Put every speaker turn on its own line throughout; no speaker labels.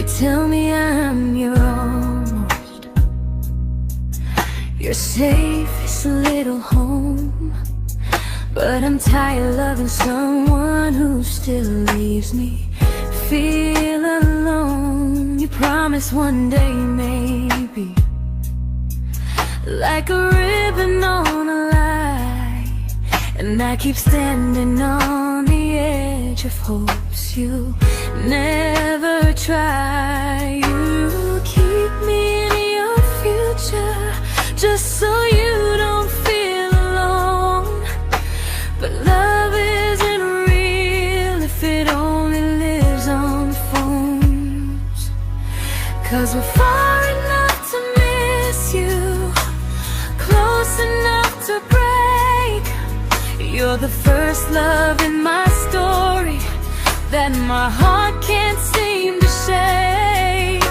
tell me I'm your almost, your safest little home. But I'm tired loving someone who still leaves me feel alone. You promise one day maybe, like a ribbon on a line, and I keep standing on the edge of hopes you never try. You keep me in your future just so you don't feel alone. But love isn't real if it only lives on phones. 'Cause we're far enough to miss you, close enough to break. You're the first love in my story that my heart can't seem to shake.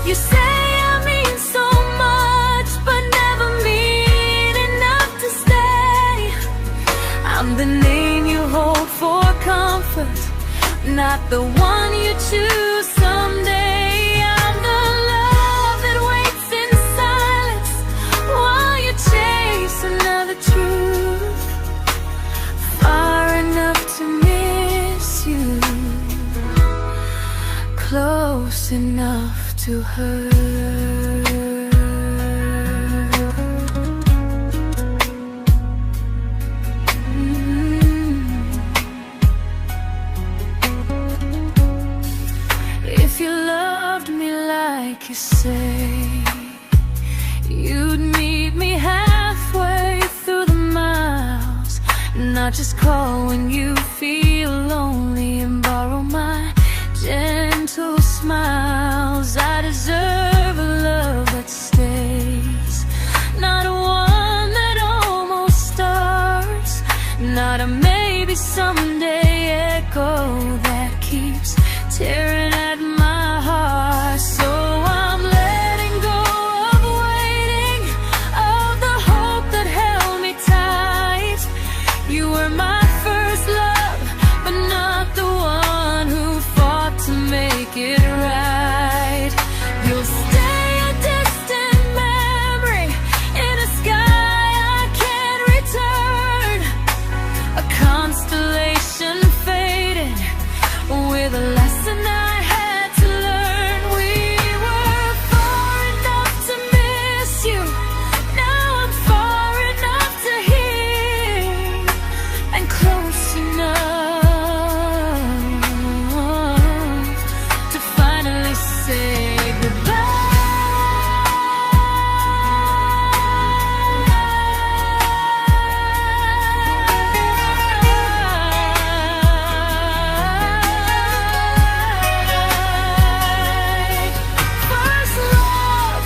You say I mean so much, but never mean enough to stay. I'm the name you hold for comfort, not the one you choose someday. I'm the love that waits in silence while you chase another truth. Far enough to miss you, close enough to hurt. If you loved me like you say, you'd meet me halfway through the miles, not just call when you feel lonely and borrow my gentle smiles. I deserve a love that stays, not one that almost starts, not a maybe someday echo that keeps tearing at my heart. So I'm letting go of waiting, of the hope that held me tight. You were my first love, but not the one who fought to make it right. You'll stay a distant memory in a sky I can't return, a constellation faded with a lesson I had to learn. We were far enough to miss you, now I'm far enough to hear, and close enough to finally say goodbye. First love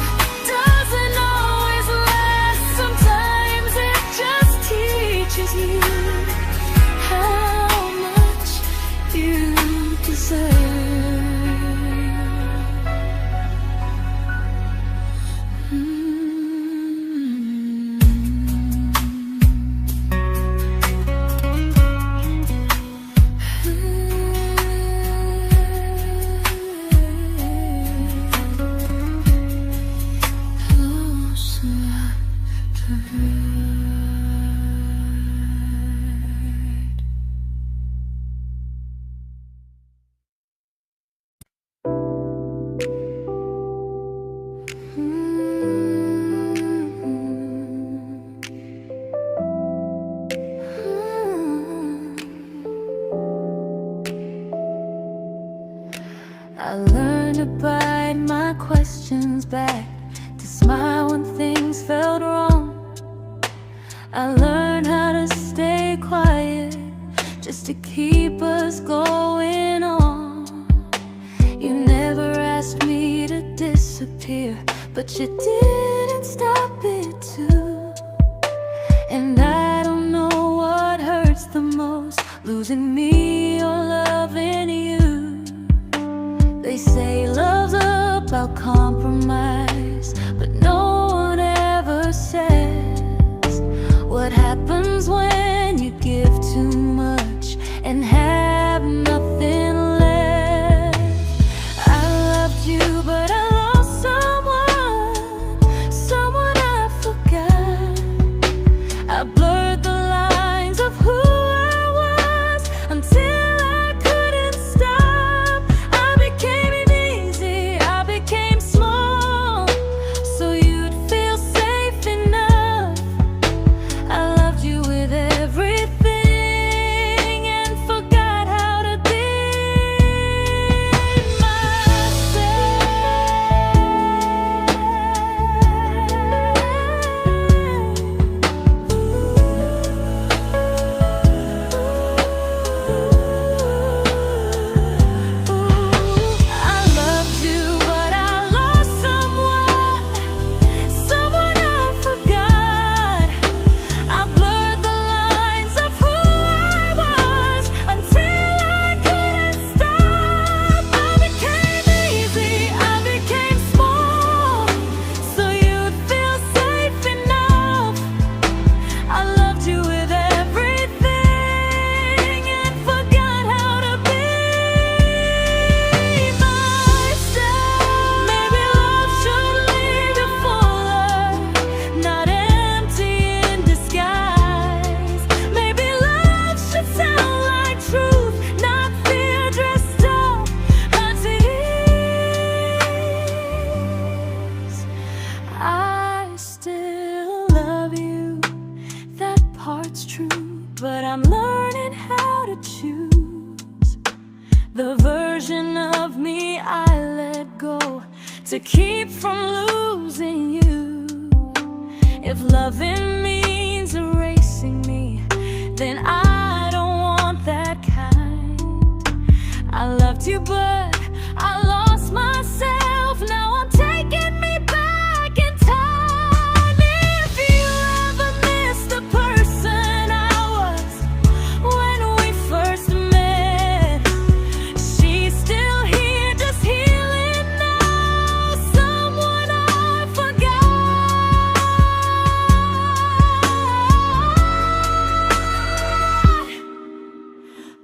doesn't always last, sometimes it just teaches you how much you deserve. Close enough to hurt. I learned to bite my questions back, to smile when things felt wrong. I learned how to stay quiet just to keep us going on. You never asked me to disappear, but you didn't stop it too. And I don't know what hurts the most, losing me or loving you. They say love's about compromise, but no one ever says what happens when you give too much and have nothing left. I loved you to keep from losing you. If loving means erasing me, then I don't want that kind. I loved you, but I lost myself. Now I'm taking me back in time. If you ever miss the person I was when we first met, she's still here, just healing now. Someone I forgot,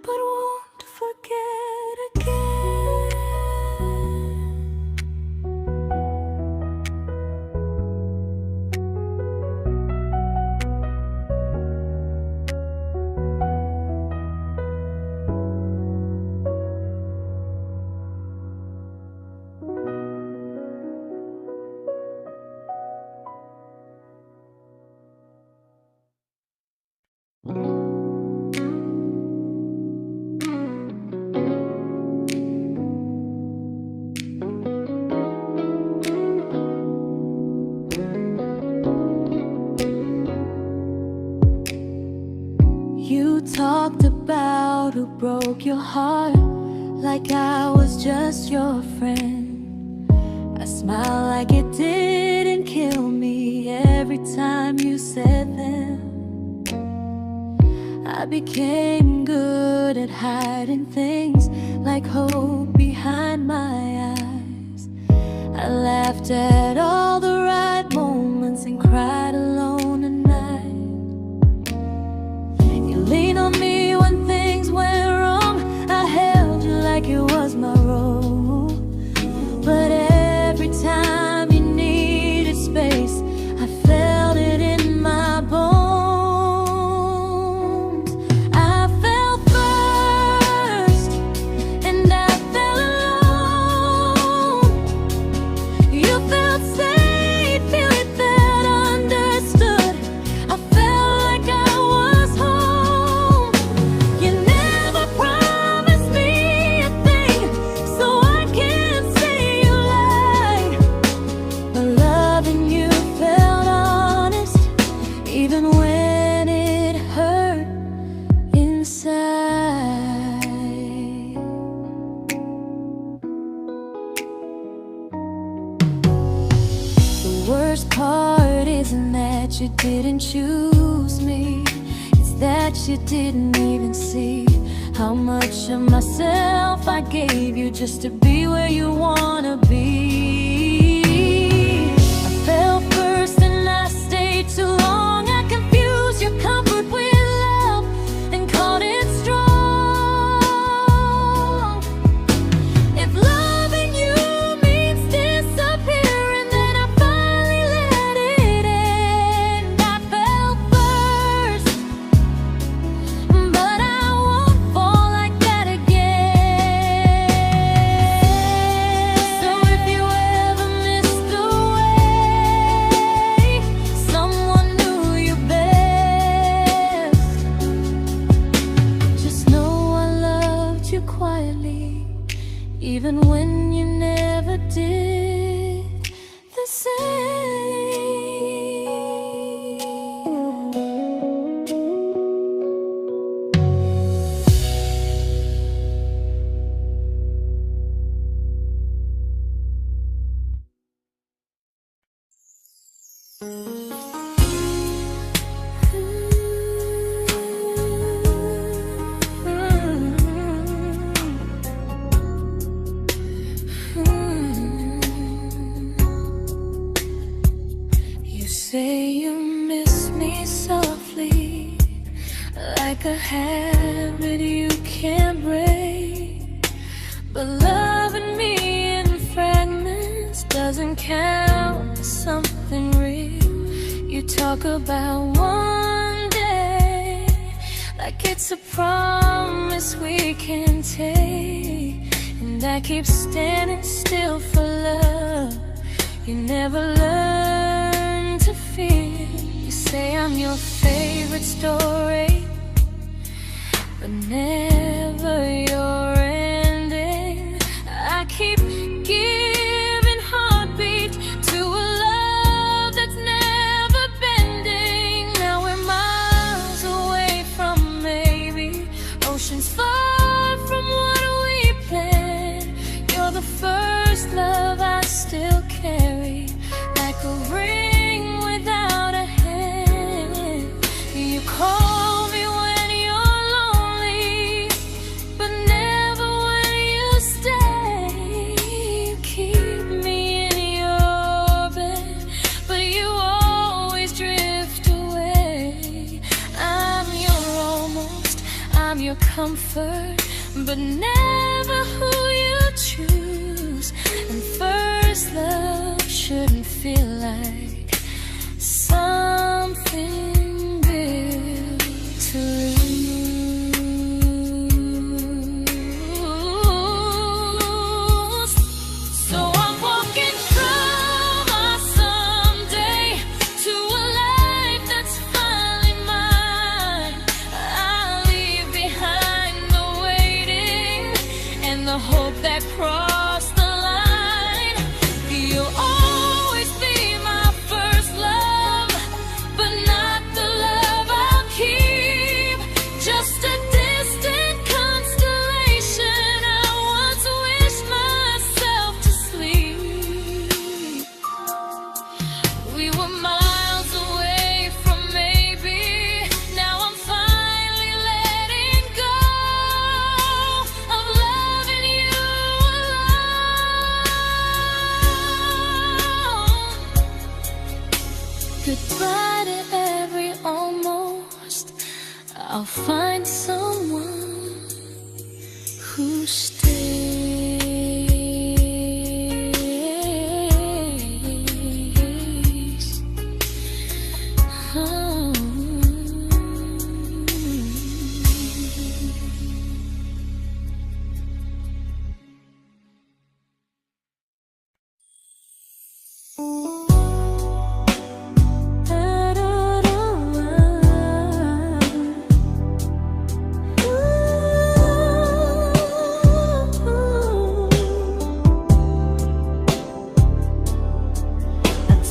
but won't forget again. You talked about who broke your heart, like I was just your friend. I smiled like it didn't kill me every time you said them. I became good at hiding things like hope behind my eyes. I laughed at all the right moments and cried alone at night. You leaned on me when things went wrong. I held you like it was my role. But every time you needed space, I felt it in my bones. I fell first, and I fell alone. You felt safe, you felt understood. I felt like I was home. You never promised me a thing, so I can't say you lied. But loving you felt honest, even when it hurt inside. The worst part isn't that you didn't choose me, it's that you didn't even see how much of myself I gave you just to be where you wanna be. I fell first and I stayed too long. I confused your comfort with love and called it strong. If loving you means disappearing, then I finally let it end. I fell first, but I won't fall like that again. So if you ever missed the way someone knew you best, just know I loved you quietly, even when you never did the same. You say you miss me softly, like a habit you can't break. But loving me in fragments doesn't count as something real. You talk about one day like it's a promise we can take, and I keep standing still for love. You never learn to feel. You say I'm your favorite story, but never your ending. I keep giving heart comfort, but never who you choose. And first love shouldn't feel like something built to lose. So I'm walking through my someday to a life that's finally mine. I'll leave behind the waiting and the hope that crossed the line. You'll always be my first love, but not the love I'll keep. Just a distant constellation I once wished myself to sleep. We were miles away from maybe. Now I'm finally letting go of loving you alone. Goodbye to every almost. I'll find someone who stays. Oh.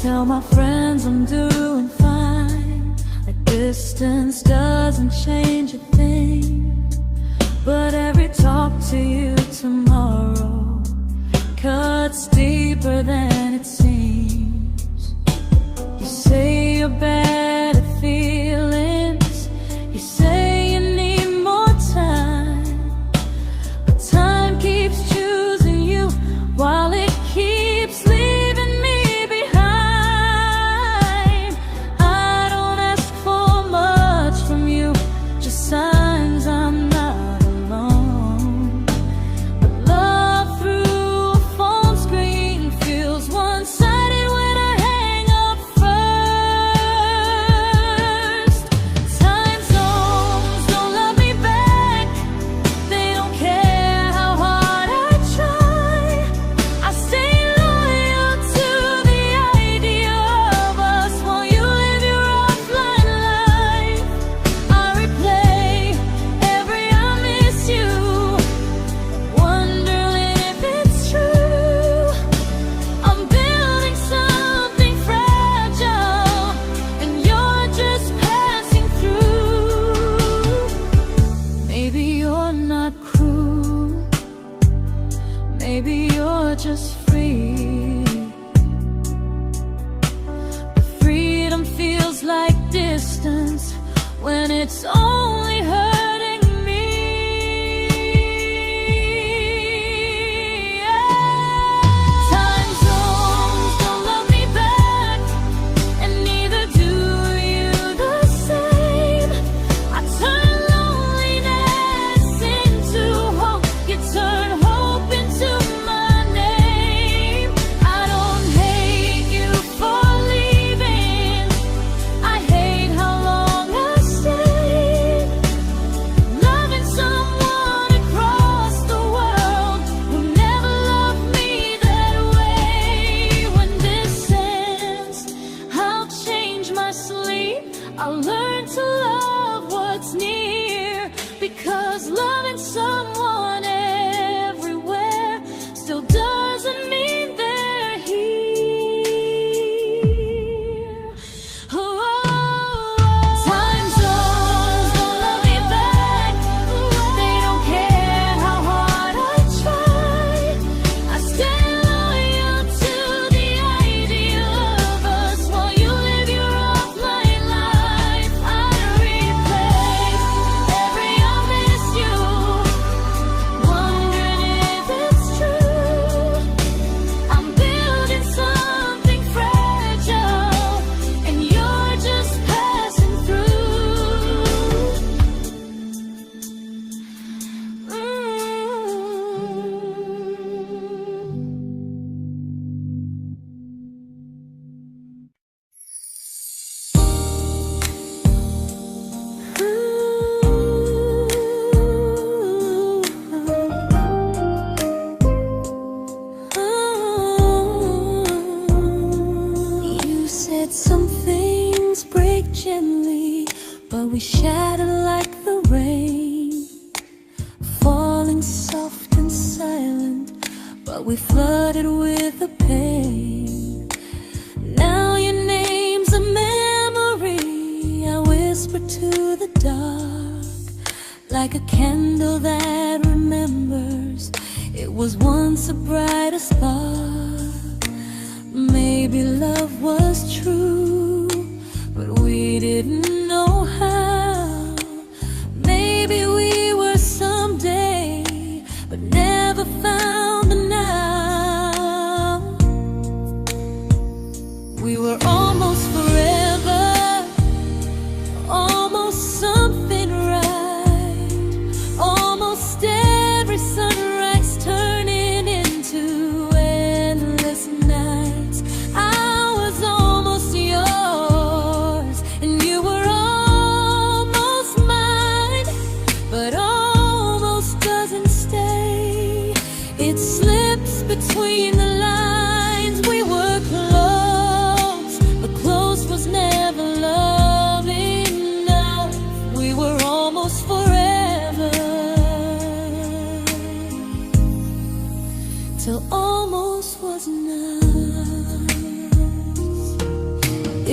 Tell my friends I'm doing fine, like distance doesn't change a thing. But every talk to you tomorrow cuts deeper than it seems. You say you're bad at feelings, you say you need more time, but time keeps choosing you while it keeps leaving me behind. I don't ask for much from you, just signs I'm not alone. But love through a phone screen feels one-sided when I hang up first. Time zones don't love me back, they don't care how hard I try. I stay loyal to the idea of us while you live your offline life. I replay every I miss you, wondering if it's true. I'm building something fragile, and you're just passing through. Maybe you're not cruel, maybe you're just free. But freedom feels like distance when it's only hurting me. Time zones don't love me back, and neither do you the same. I turn loneliness into hope, you turn hope into my name. I don't hate you for leaving, I hate how long I stayed. we shattered like the rain, falling soft and silent, but we flooded with the pain. Now your name's a memory I whisper to the dark, like a candle that remembers it was once a brighter spark. Maybe love was true, but we didn't know how. Maybe we were someday, but never found the now. We were almost forever, almost something right, almost every sunrise turning into endless nights. I was almost yours, and you were almost mine, but almost doesn't stay. It slips between the lines. We were close, but close was never love enough. We were almost forever, till almost was enough.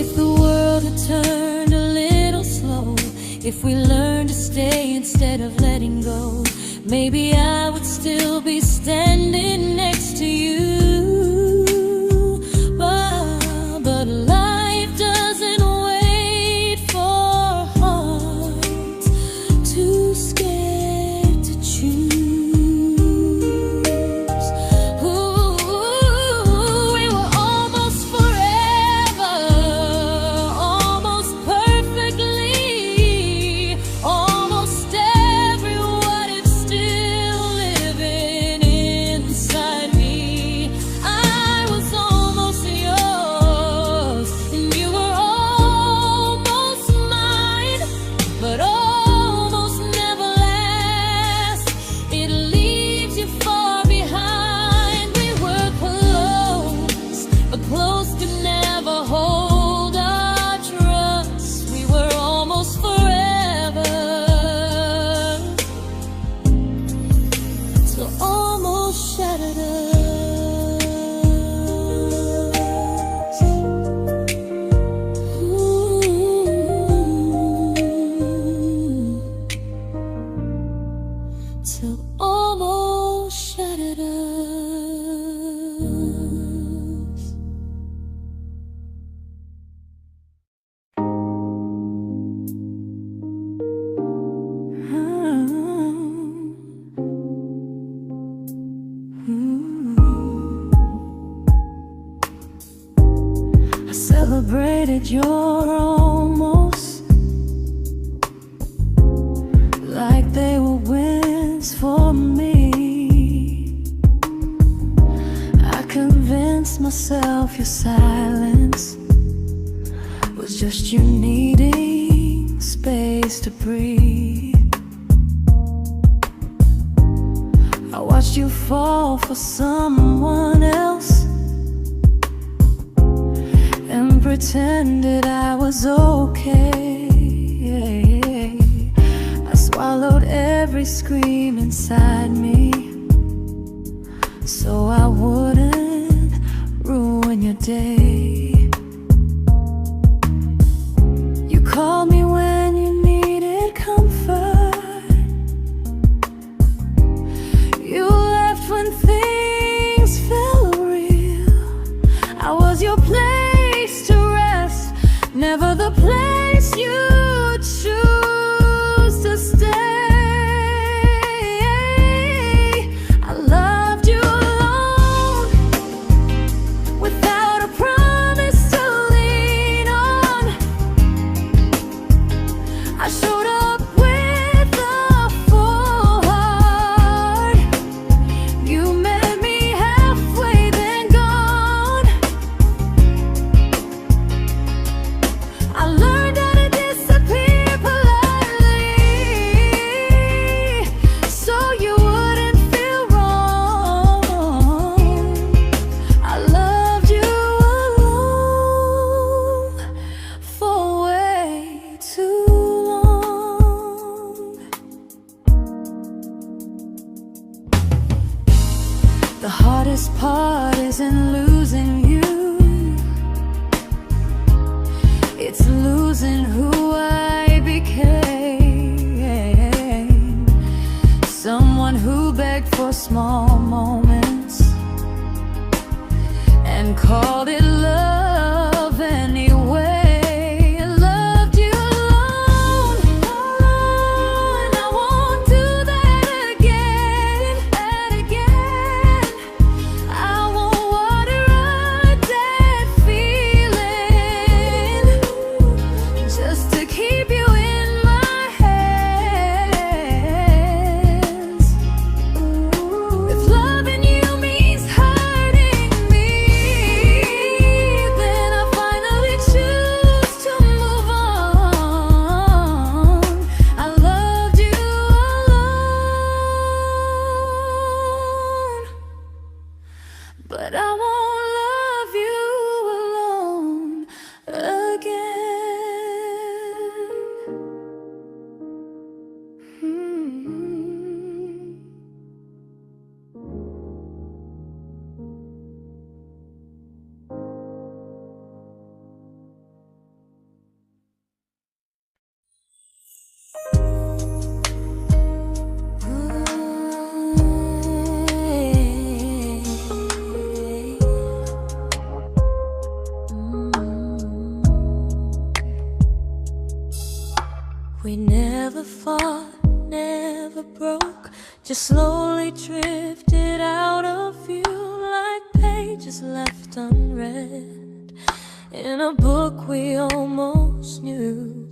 If the world had turned a little slow, if we learned to stay instead of letting go, maybe I would still be standing next to you. But life doesn't wait for hearts too scared to choose. Ooh, we were almost forever, almost perfectly, almost every what if still living inside me. I was almost yours, and you were almost mine, but almost never lasts. It leaves you far behind. We were close, but close could never hold our trust. We were almost forever, till almost shattered us. Ooh, till almost shattered us. I celebrated your almost like they were wins for me. I convinced myself your silence was just you needing space to breathe. I watched you fall for someone else and pretended I was okay. I swallowed every scream inside me so I wouldn't ruin your day. You called me when you needed comfort. You left when things felt real. I was your place to rest, never the place you choose to stay. I loved you alone, without a promise to lean on. I showed up with a full heart. You met me halfway, then gone. I learned part isn't losing you, it's losing who I became. Someone who begged for small moments and called it love anyway. Loved you alone, alone. I won't do that again, that again. I won't water a dead feeling just to keep you in my hands. If loving you means hurting me, then I finally choose to move on. I loved you alone, but I won't love you alone again. We never fought, never broke, just slowly drifted out of view like pages left unread in a book we almost knew.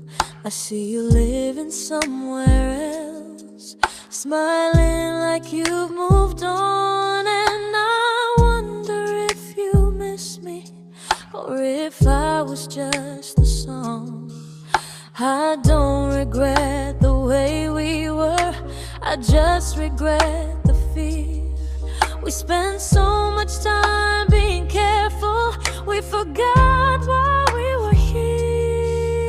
I see you living somewhere else, smiling like you've moved on, and I wonder if you miss me or if I was just a song. I don't regret the way we were, I just regret the fear. We spent so much time being careful, we forgot why we were here.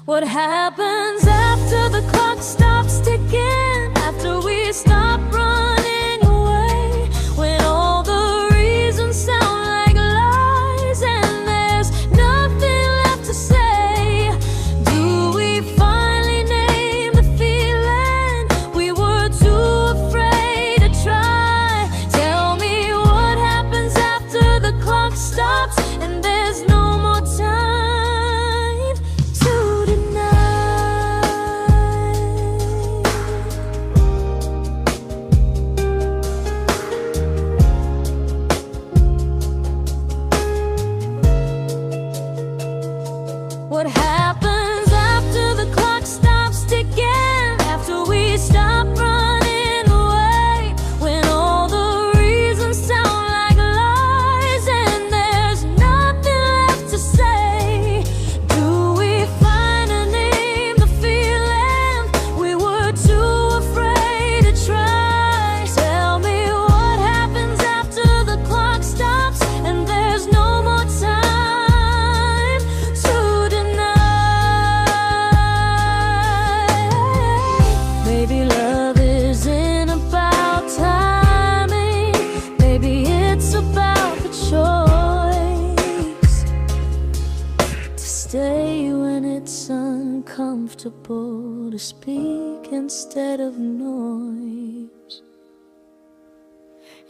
What happens after the clock stops ticking, after we stop running away, when all the reasons sound like lies and there's nothing left to say? Do we finally name the feeling we were too afraid to try? Tell me what happens after the clock stops and there's no more time to deny. What happens after the clock stops ticking, after we stop running away, when all the reasons sound like lies and there's nothing left to say? Do we finally name the feeling we were too afraid to try? Tell me what happens after the clock stops and there's no more time to deny. Maybe love isn't about timing, maybe it's about the choice to stay when it's uncomfortable, to speak instead of noise.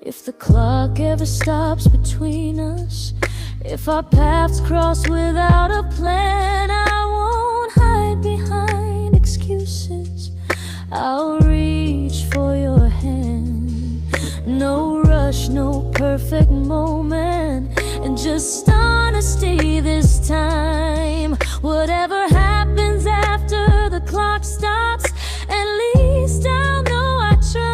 If the clock ever stops between us, if our paths cross without a plan, I won't hide behind excuses, I'll reach for your hand. No rush, no perfect moment, and just honesty this time. Whatever happens after the clock stops, at least I'll know I tried.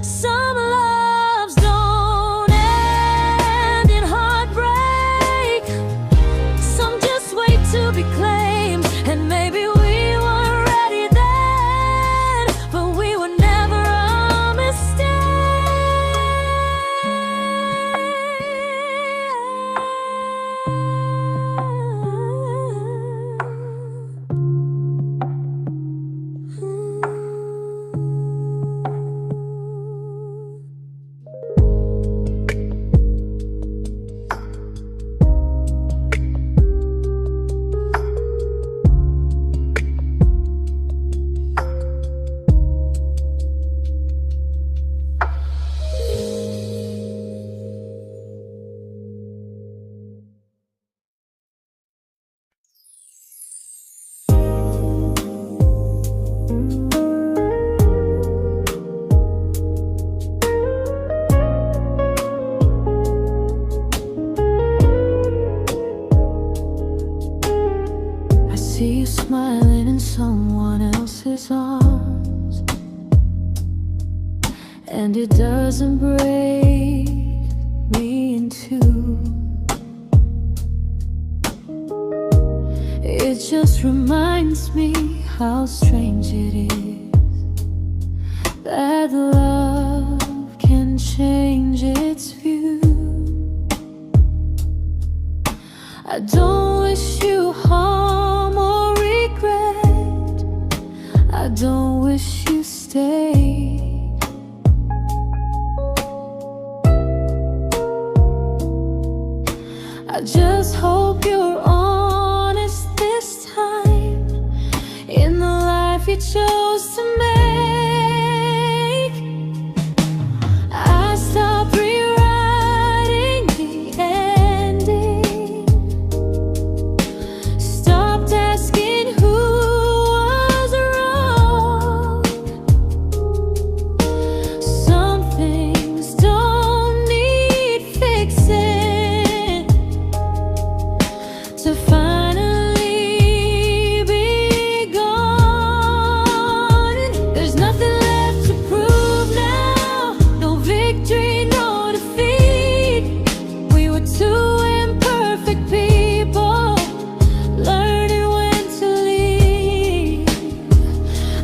Some loves don't end in heartbreak, some just wait to be claimed, and maybe we weren't ready then, but we were never a mistake. and it doesn't break me in two. It just reminds me how strange it is that love can change its view. I don't wish you harm or regret. I don't wish you stay. I just hope you're honest this time in the life you chose to make. I stopped rewriting the ending, stopped asking who was wrong. Some things don't need fixing to finally be gone. There's nothing left to prove now, no victory, no defeat. We were two imperfect people, learning when to leave.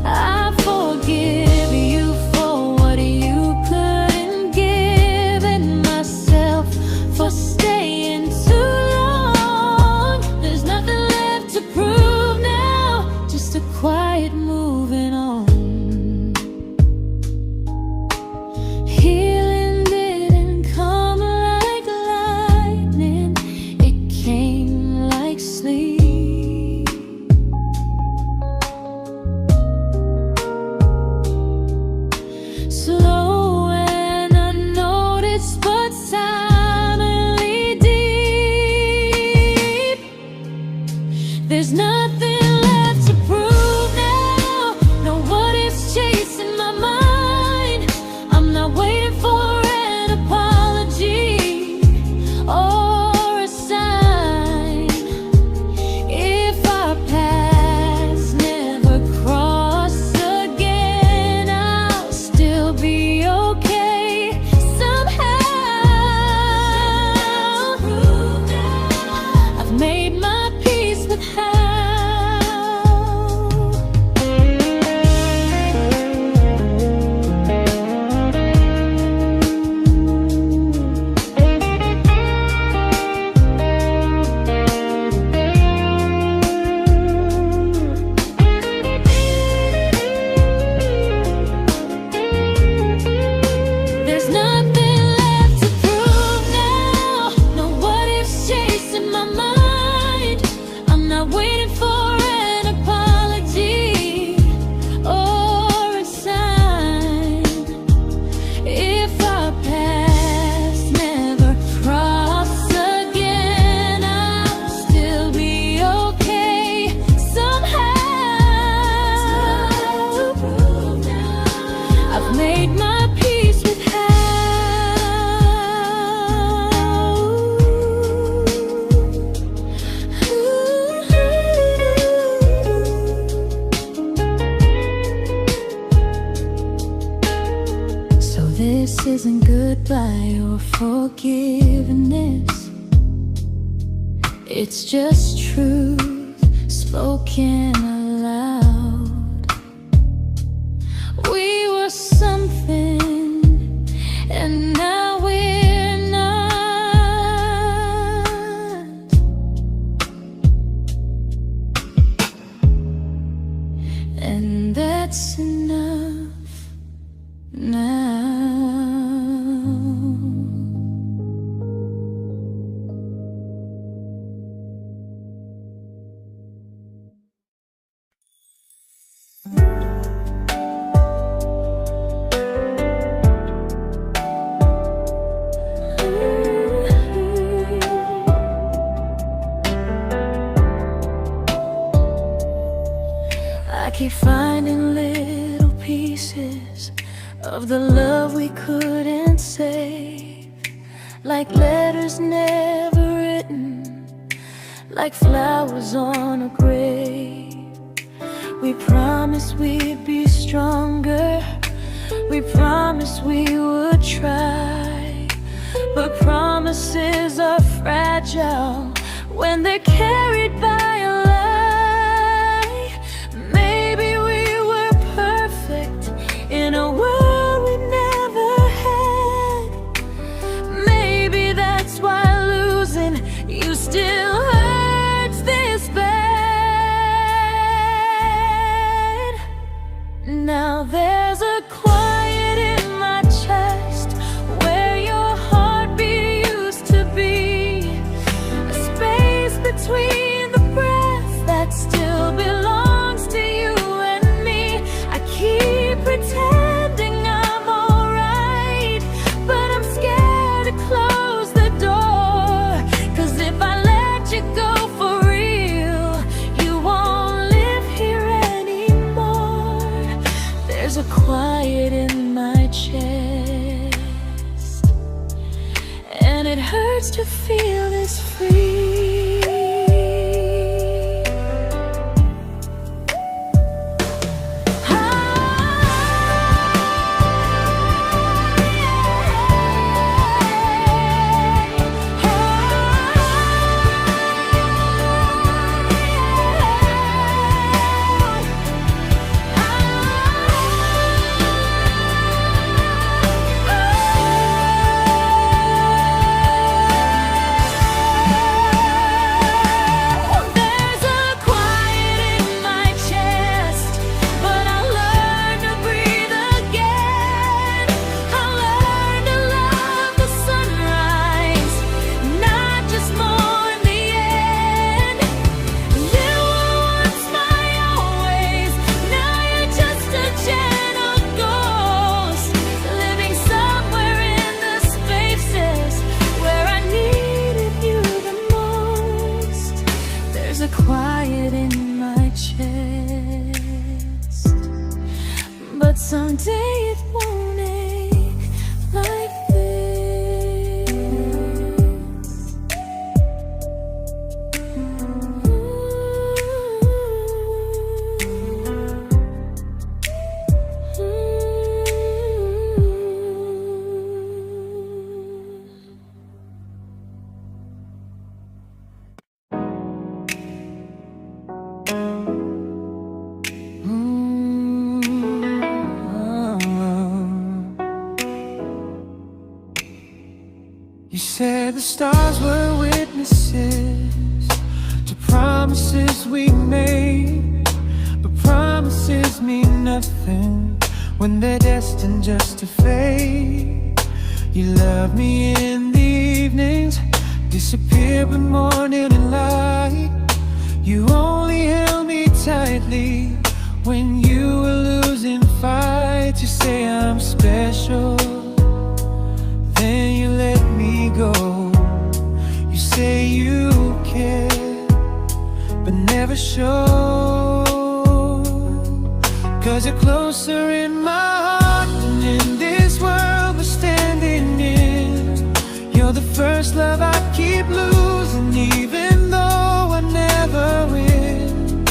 I forgive you for what you couldn't give, and myself for staying too long. There's nothing left to prove now, just a quiet moving on. Healing didn't come like lightning, it came like sleep. Slow and unnoticed, but silently deep. There's nothing left to prove now, no what ifs chasing my mind. I'm not waiting for an apology or a sign. If our paths never cross again, I'll still be okay somehow. I've made my peace with how. There's nothing left to prove now, no what ifs chasing my mind. I'm not waiting for an apology or a sign. If our paths never cross again, I'll still be okay somehow. I've made my peace with how. So this isn't goodbye or forgiveness, it's just truth spoken aloud. We were something, and now we're not. And that's enough now. I keep finding little pieces of the love we couldn't save, like letters never written, like flowers on a grave. We promised we'd be stronger, We promised we would try, but promises are fragile when they're carried by a lie. Maybe we were perfect in a world we never had. Maybe that's why losing you still hurts this bad. Now there's a quiet in my chest where your heartbeat used to be, a space between the breath that still belongs to you and me. I keep pretending I'm alright, but I'm scared to close the door, 'cause if I let you go for real, you won't live here anymore. There's a quiet in my chest, and it hurts to feel this free. There's a quiet in my chest, but someday it won't ache like this.
You said the stars were witnesses to promises we made, but promises mean nothing when they're destined just to fade. You love me in the evenings, disappear when morning and light. You only held me tightly when you were losing fights. You say I'm special, then you let me go. You say you care, but never show, 'cause you're closer in my heart than in this world we're standing in. You're the first love I keep losing, even though I never win.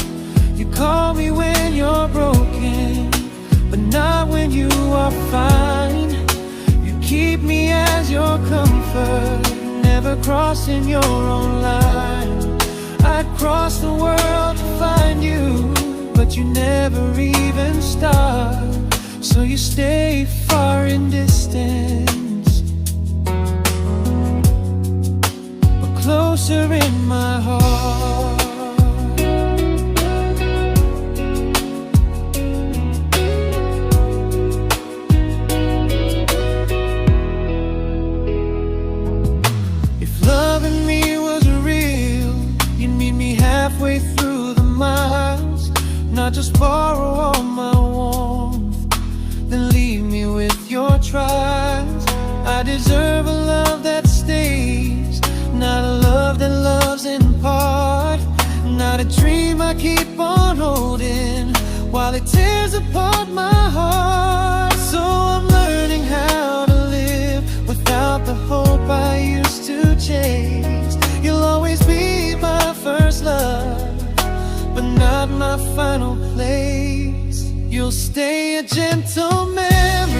You call me when you're broken, but not when you are fine. Keep me as your comfort, never crossing your own line. I'd cross the world to find you, but you never even start. So you stay far in distance, but closer in my heart. Halfway through the miles, not just borrow all my warmth, then leave me with your trials. I deserve a love that stays, not a love that loves in part, not a dream I keep on holding while it tears apart my heart. So I'm learning how to live without the hope I used to chase. You'll always be my first love, but not my final place. You'll stay a gentle memory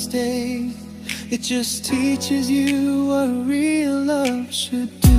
mistake. It just teaches you what real love should do.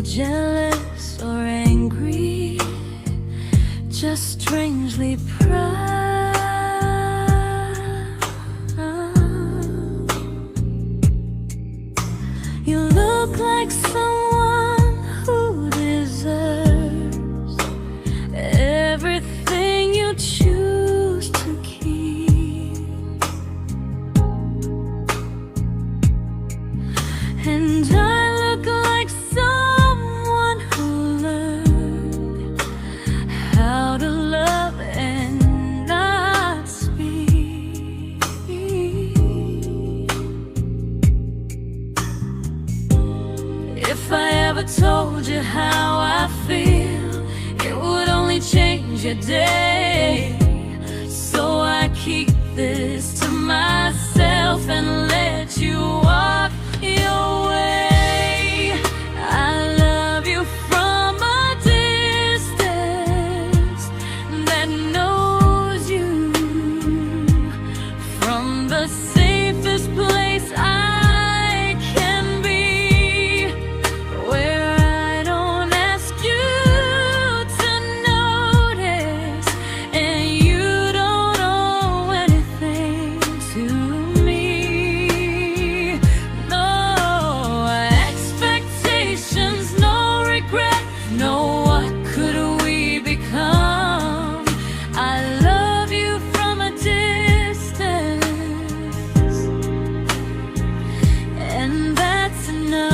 Jealous or angry, just strangely proud. You look like someone who deserves everything you choose to keep. And I look like someone who learned how to love and not speak. If I ever told you how I feel, it would only change your day. So I keep this to myself and let you walk your way. I love you from a distance that knows you, from the safest place I can be, where I don't ask you to notice and you don't owe anything to me. No expectations, no regret, no what could we become. I love you from a distance, and that's enough.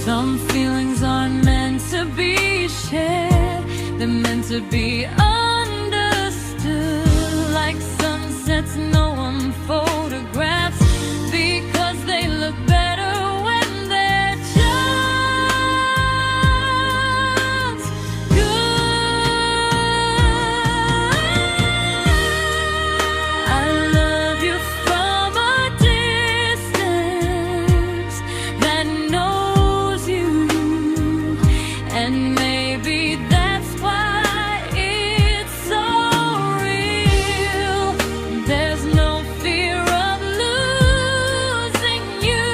Some feelings aren't meant to be shared, they're meant to be understood. Like sunsets no one photographs, because they look better when they're just good. I love you from a distance that knows you, and maybe that's why it's so real. There's no fear of losing you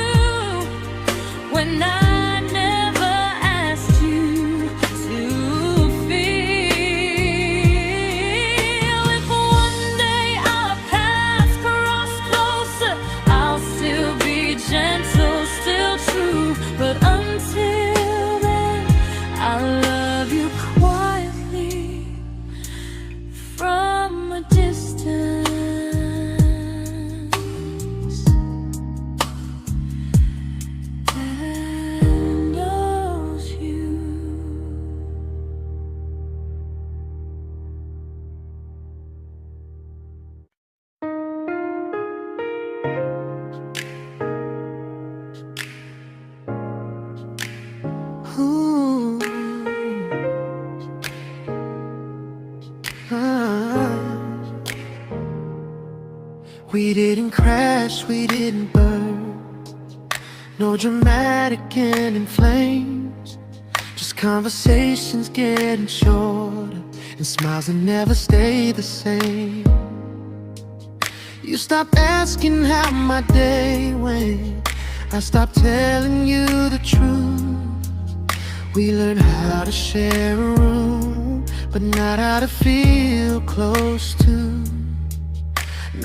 when I never asked you to feel. If one day our paths cross closer, I'll still be gentle, still true. But until then, I love you quietly from a distance that knows you.
Ooh. Ah. We didn't crash, we didn't burn. No dramatic end in flames, just conversations getting shorter and smiles that never stay the same. You stopped asking how my day went, I stopped telling you the truth. We learned how to share a room, but not how to feel close to.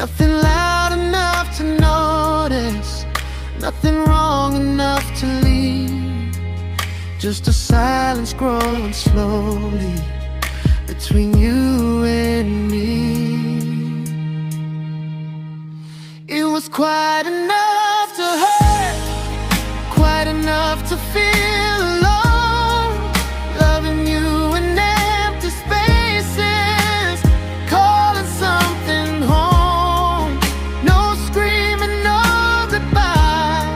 Nothing loud enough to notice, nothing wrong enough to leave. Just a silence growing slowly between you and me. It was quite enough to hurt, quite enough to feel alone. Loving you in empty spaces, calling something home. No screaming, no goodbye,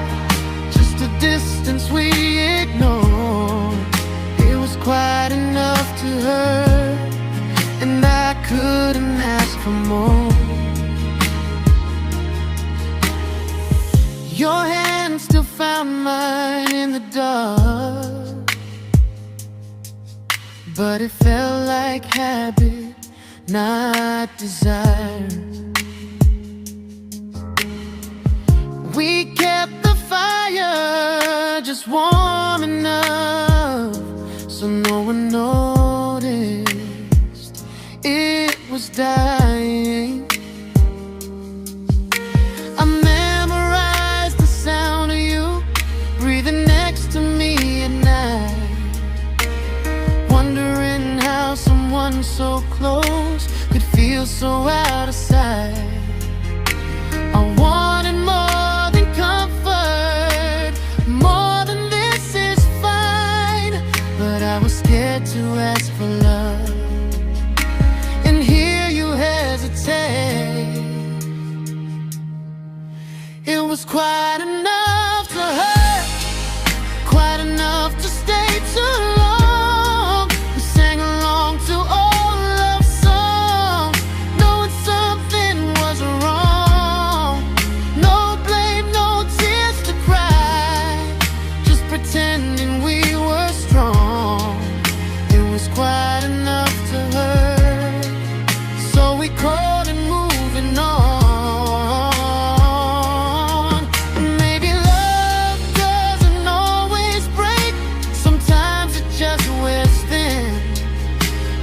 just a distance we ignored. It was quite enough to hurt, and I couldn't ask for more. Your hand still found mine in the dark, but it felt like habit, not desire. We kept the fire just warm enough so no one noticed it was dying. I memorized the sound of you breathing next to me at night, wondering how someone so close could feel so out of sight. I wanted more than comfort, more than this is fine, but I was scared to ask for love and hear you hesitate. It was quite enough to hurt, quite enough to stay too long. We sang along to old love songs, knowing something was wrong. No blame, no tears to cry, just pretending we were strong. It was quite enough to hurt, so we called it moving on. Maybe love doesn't always break, sometimes it just wears thin,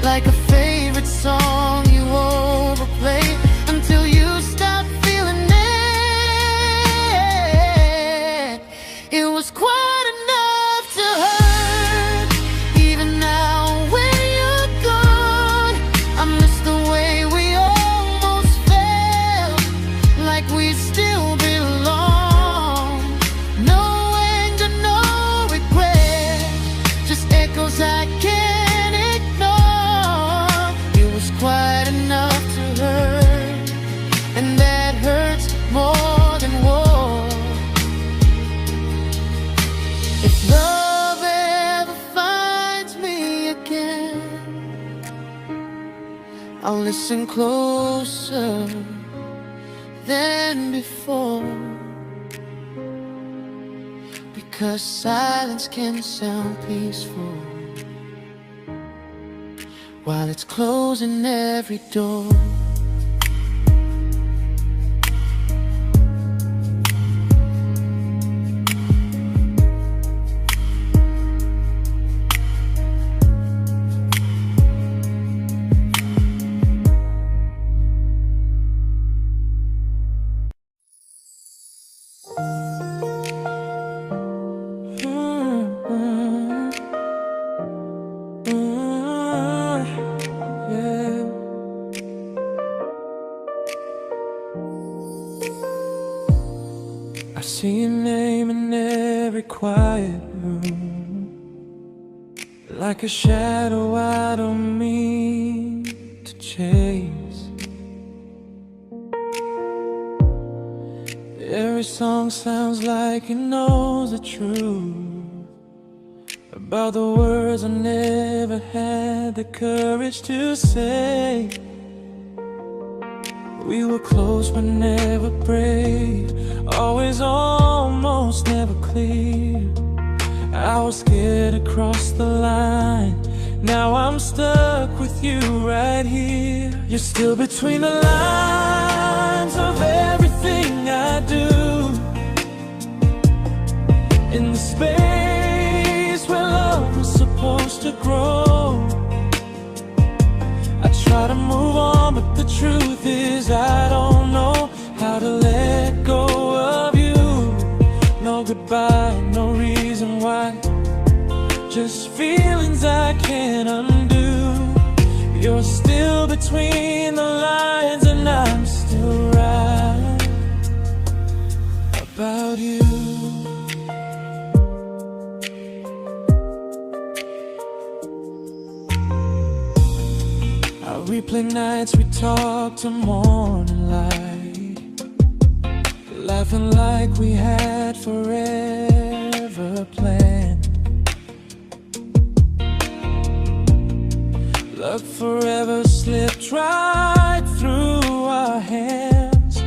like a favorite song you overplay until you stop feeling it. It was quite enough to hurt, even now when you're gone. I miss the way we almost felt, like we still belong. No anger, no regret, just echoes I can't ignore. It was quite enough to hurt, and that hurts more than war. If love ever finds me again, I'll listen closer than before, because silence can sound peaceful while it's closing every door. I see your name in every quiet room, like a shadow I don't mean to chase. Every song sounds like it knows the truth about the words I never had the courage to say. We were close but never brave, always almost never clear. I was scared to cross the line, now I'm stuck with you right here. You're still between the lines of everything I do, in the space where love was supposed to grow. I try to move on, but the truth is I don't know between the lines, and I'm still right about you. I replay nights we talk to morning light, laughing like we had forever planned. Luck forever slipped right through our hands,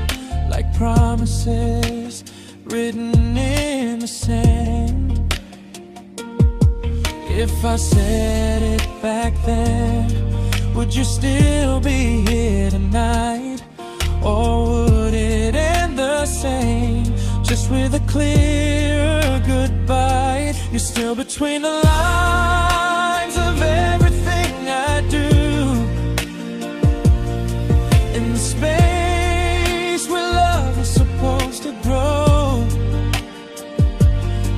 like promises written in the sand. If I said it back then, would you still be here tonight? Or would it end the same, just with a clear goodbye? You're still between the lines of everything I do, in the space where love is supposed to grow.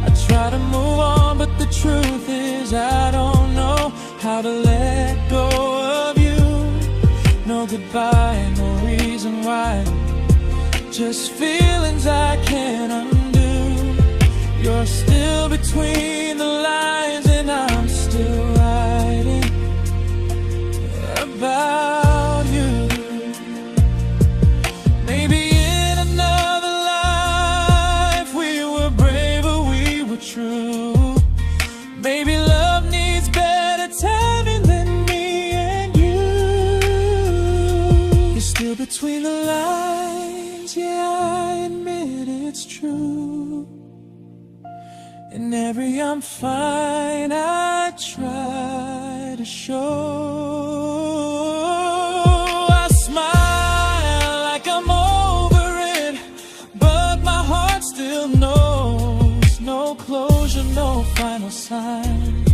I try to move on, but the truth is I don't know how to let go of you. No goodbye, no reason why, just feelings I can't undo. You're still between the lines, and I'm still writing about you. Maybe in another life we were braver, we were true. Maybe love needs better timing than me and you. You're still between the lines, yeah, I admit it's true. In every I'm fine I try to show. I smile like I'm over it, but my heart still knows. No closure, no final sign,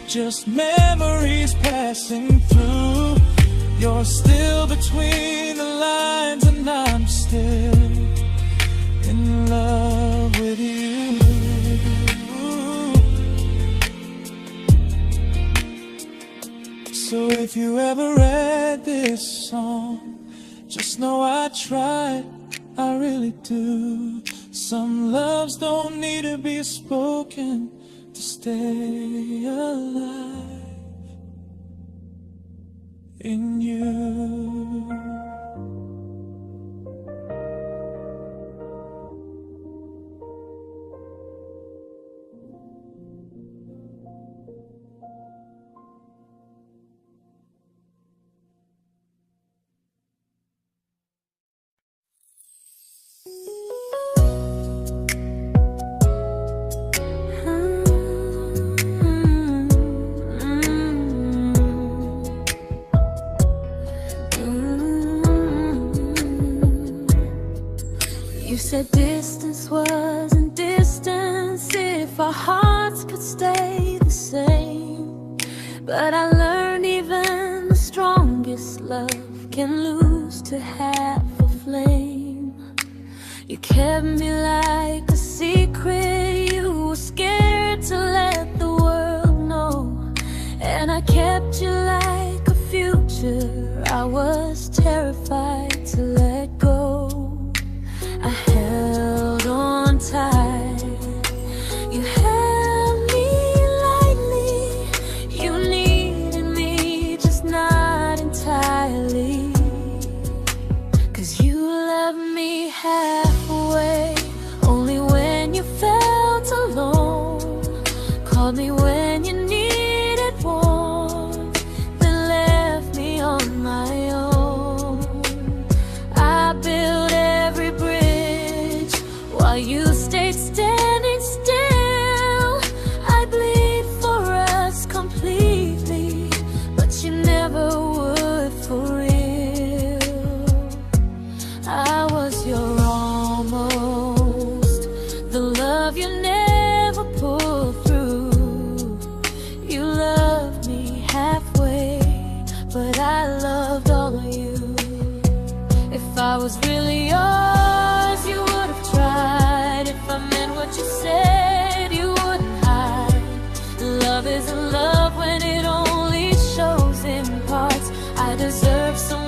just memories passing through. You're still between the lines, and I'm still in love with you. So if you ever read this song, just know I tried, I really do. Some loves don't need to be spoken to stay alive in you.
You said distance wasn't distance if our hearts could stay the same. But I learned even the strongest love can lose to half a flame. You kept me like a secret, you were scared to let the world know. And I kept you like a future, I was terrified to let go. I held on tight, you held me lightly. You needed me, just not entirely. 'Cause you loved me halfway, only when you felt alone. Called me when you needed warmth, then left me on my own. I built every bridge while you stayed standing still. I bleed for us completely, but you never would for real. I was your almost, the love you never pulled through. You loved me halfway, but I loved all of you. If I was really yours, you would have tried. If I meant what you said, you wouldn't hide. Love isn't love when it only shows in parts. I deserve someone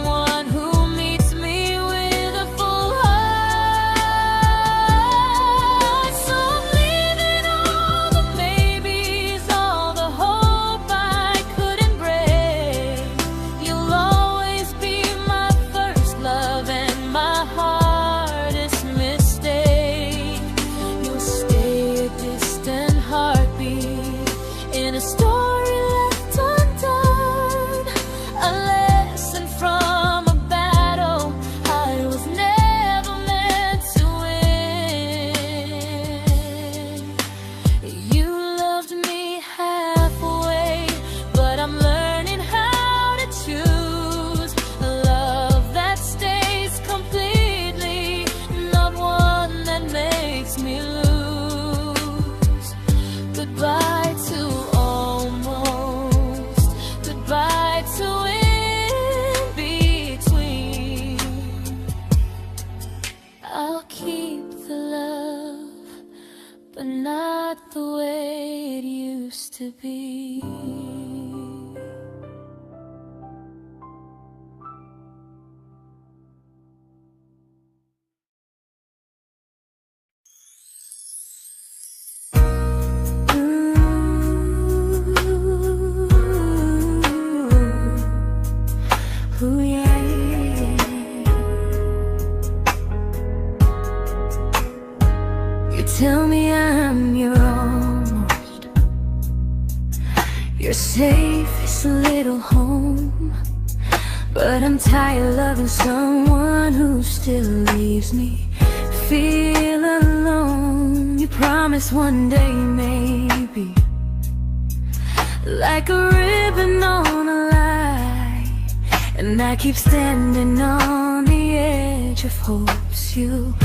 but not the way it used to be. Ooh, yeah, yeah. You tell me I'm your almost, your safest little home, but I'm tired loving someone who still leaves me feel alone. You promise one day maybe, like a ribbon on a line, and I keep standing on the edge of hopes you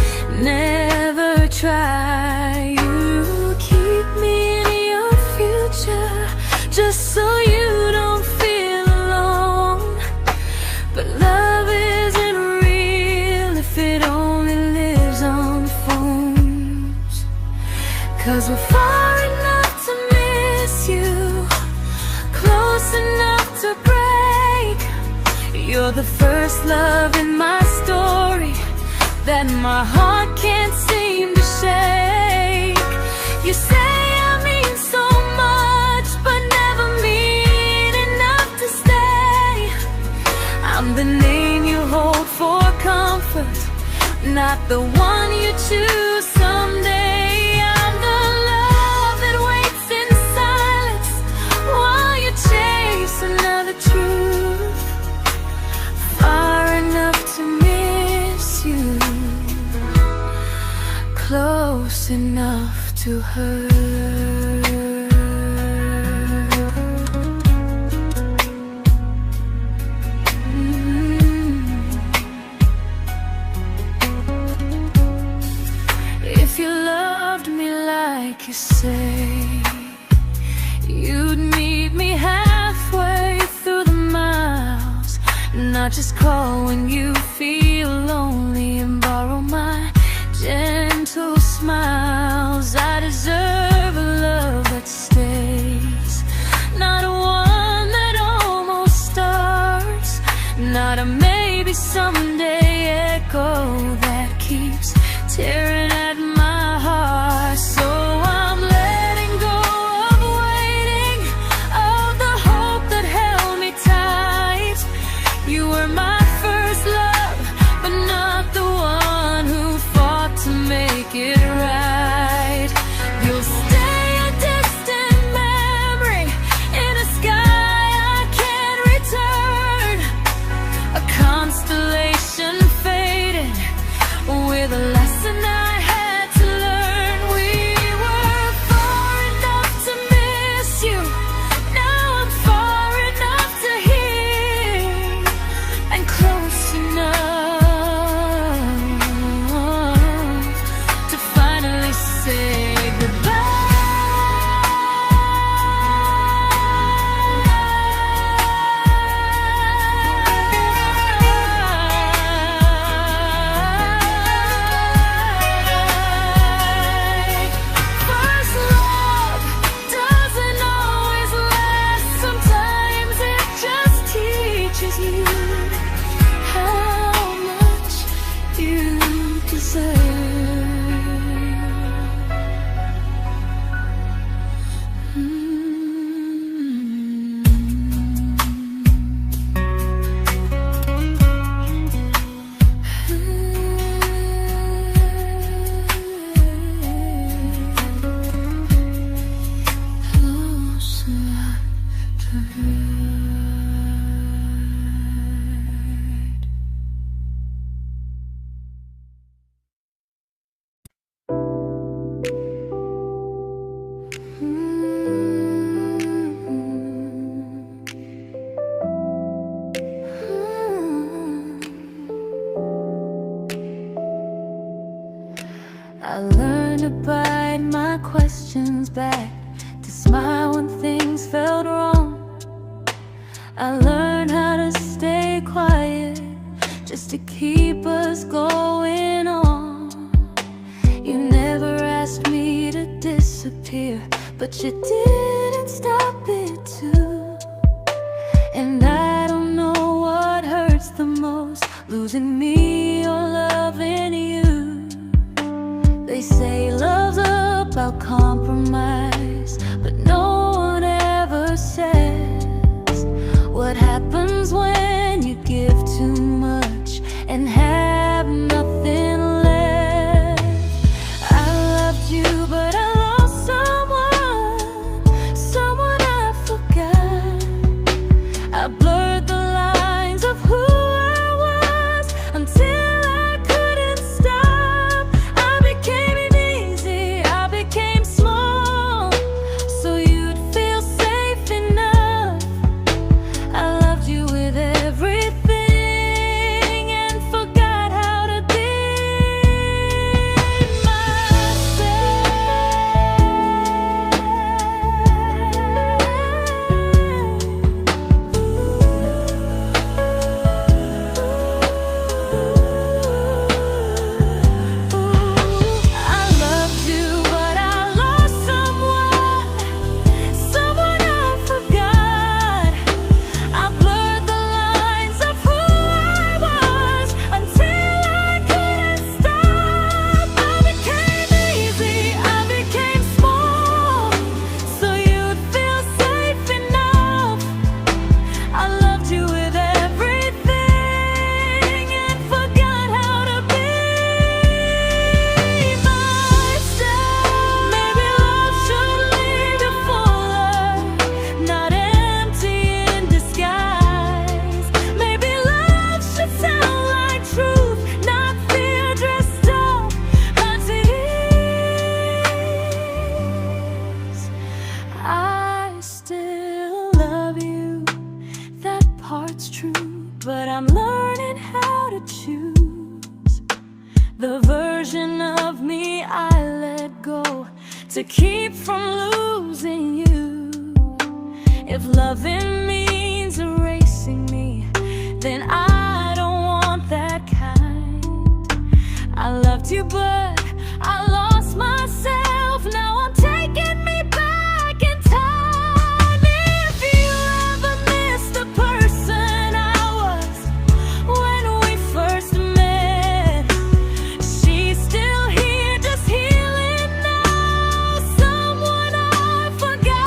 never try. You keep me in your future just so you don't feel alone. But love isn't real if it only lives on the phones. 'Cause we're far enough to miss you, close enough to break. You're the first love in my story that my heart can't seem to shake. You say I mean so much, but never mean enough to stay. I'm the name you hold for comfort, not the one you choose someday. I'm the love that waits in silence while you chase another truth. Far enough to miss you, close enough to hurt. If you loved me like you say, you'd meet me halfway through the miles, not just call when you feel lonely and borrow my gentle smiles. I deserve a love that stays, not a one that almost starts, not a maybe someday echo that keeps tearing at my heart. So I'm letting go of waiting, of the hope that held me tight. You were my first love, but not the one who fought to make it right. You'll stay a distant memory in a sky I can't return, a constellation faded with a lesson I had to learn. We were far enough to miss you, now I'm far enough to hear, and close enough to finally say goodbye. First love doesn't always last, sometimes it just teaches you how much you deserve. Close enough to hurt. I learned to bite my questions back, to smile when things felt wrong. I learned how to stay quiet just to keep us going on. You never asked me to disappear, but you didn't stop it too. And I don't know what hurts the most, losing me or loving you. They say love's about compromise, but no one ever says what happens when you give too much and have nothing left. I loved you, but I lost someone I forgot. I blurred the lines of who I was until I couldn't stop. I became easy, I became small, so you'd feel safe enough. I loved you with everything and forgot how to be I loved you, but I lost someone I forgot. I blurred the lines of who I was until I couldn't stop. I became easy, I became small, so you'd feel safe enough. I loved you with everything and forgot how to be myself. Maybe love should leave you fuller, not empty in disguise. Maybe love should sound like truth, not fear dressed up as ease. I still love you, that part's true, but I'm learning how to choose the version of me I let go to keep from losing you. If loving means erasing me, then I don't want that kind. I loved you, but I lost myself. Now I'm taking me back in time. If you ever miss the person I was when we first met, she's still here, just healing now. Someone I forgot,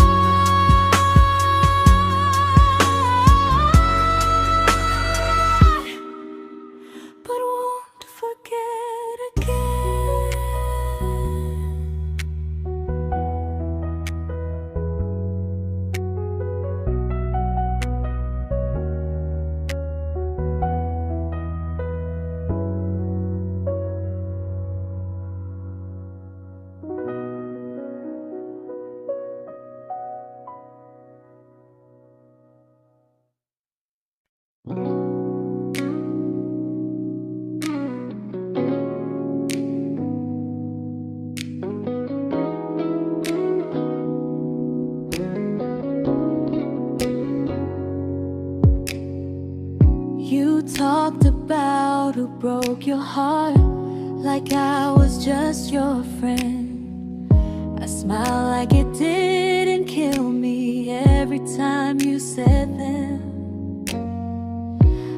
but won't forget again. You talked about who broke your heart like I was just your friend. I smile like it didn't kill me every time you said them.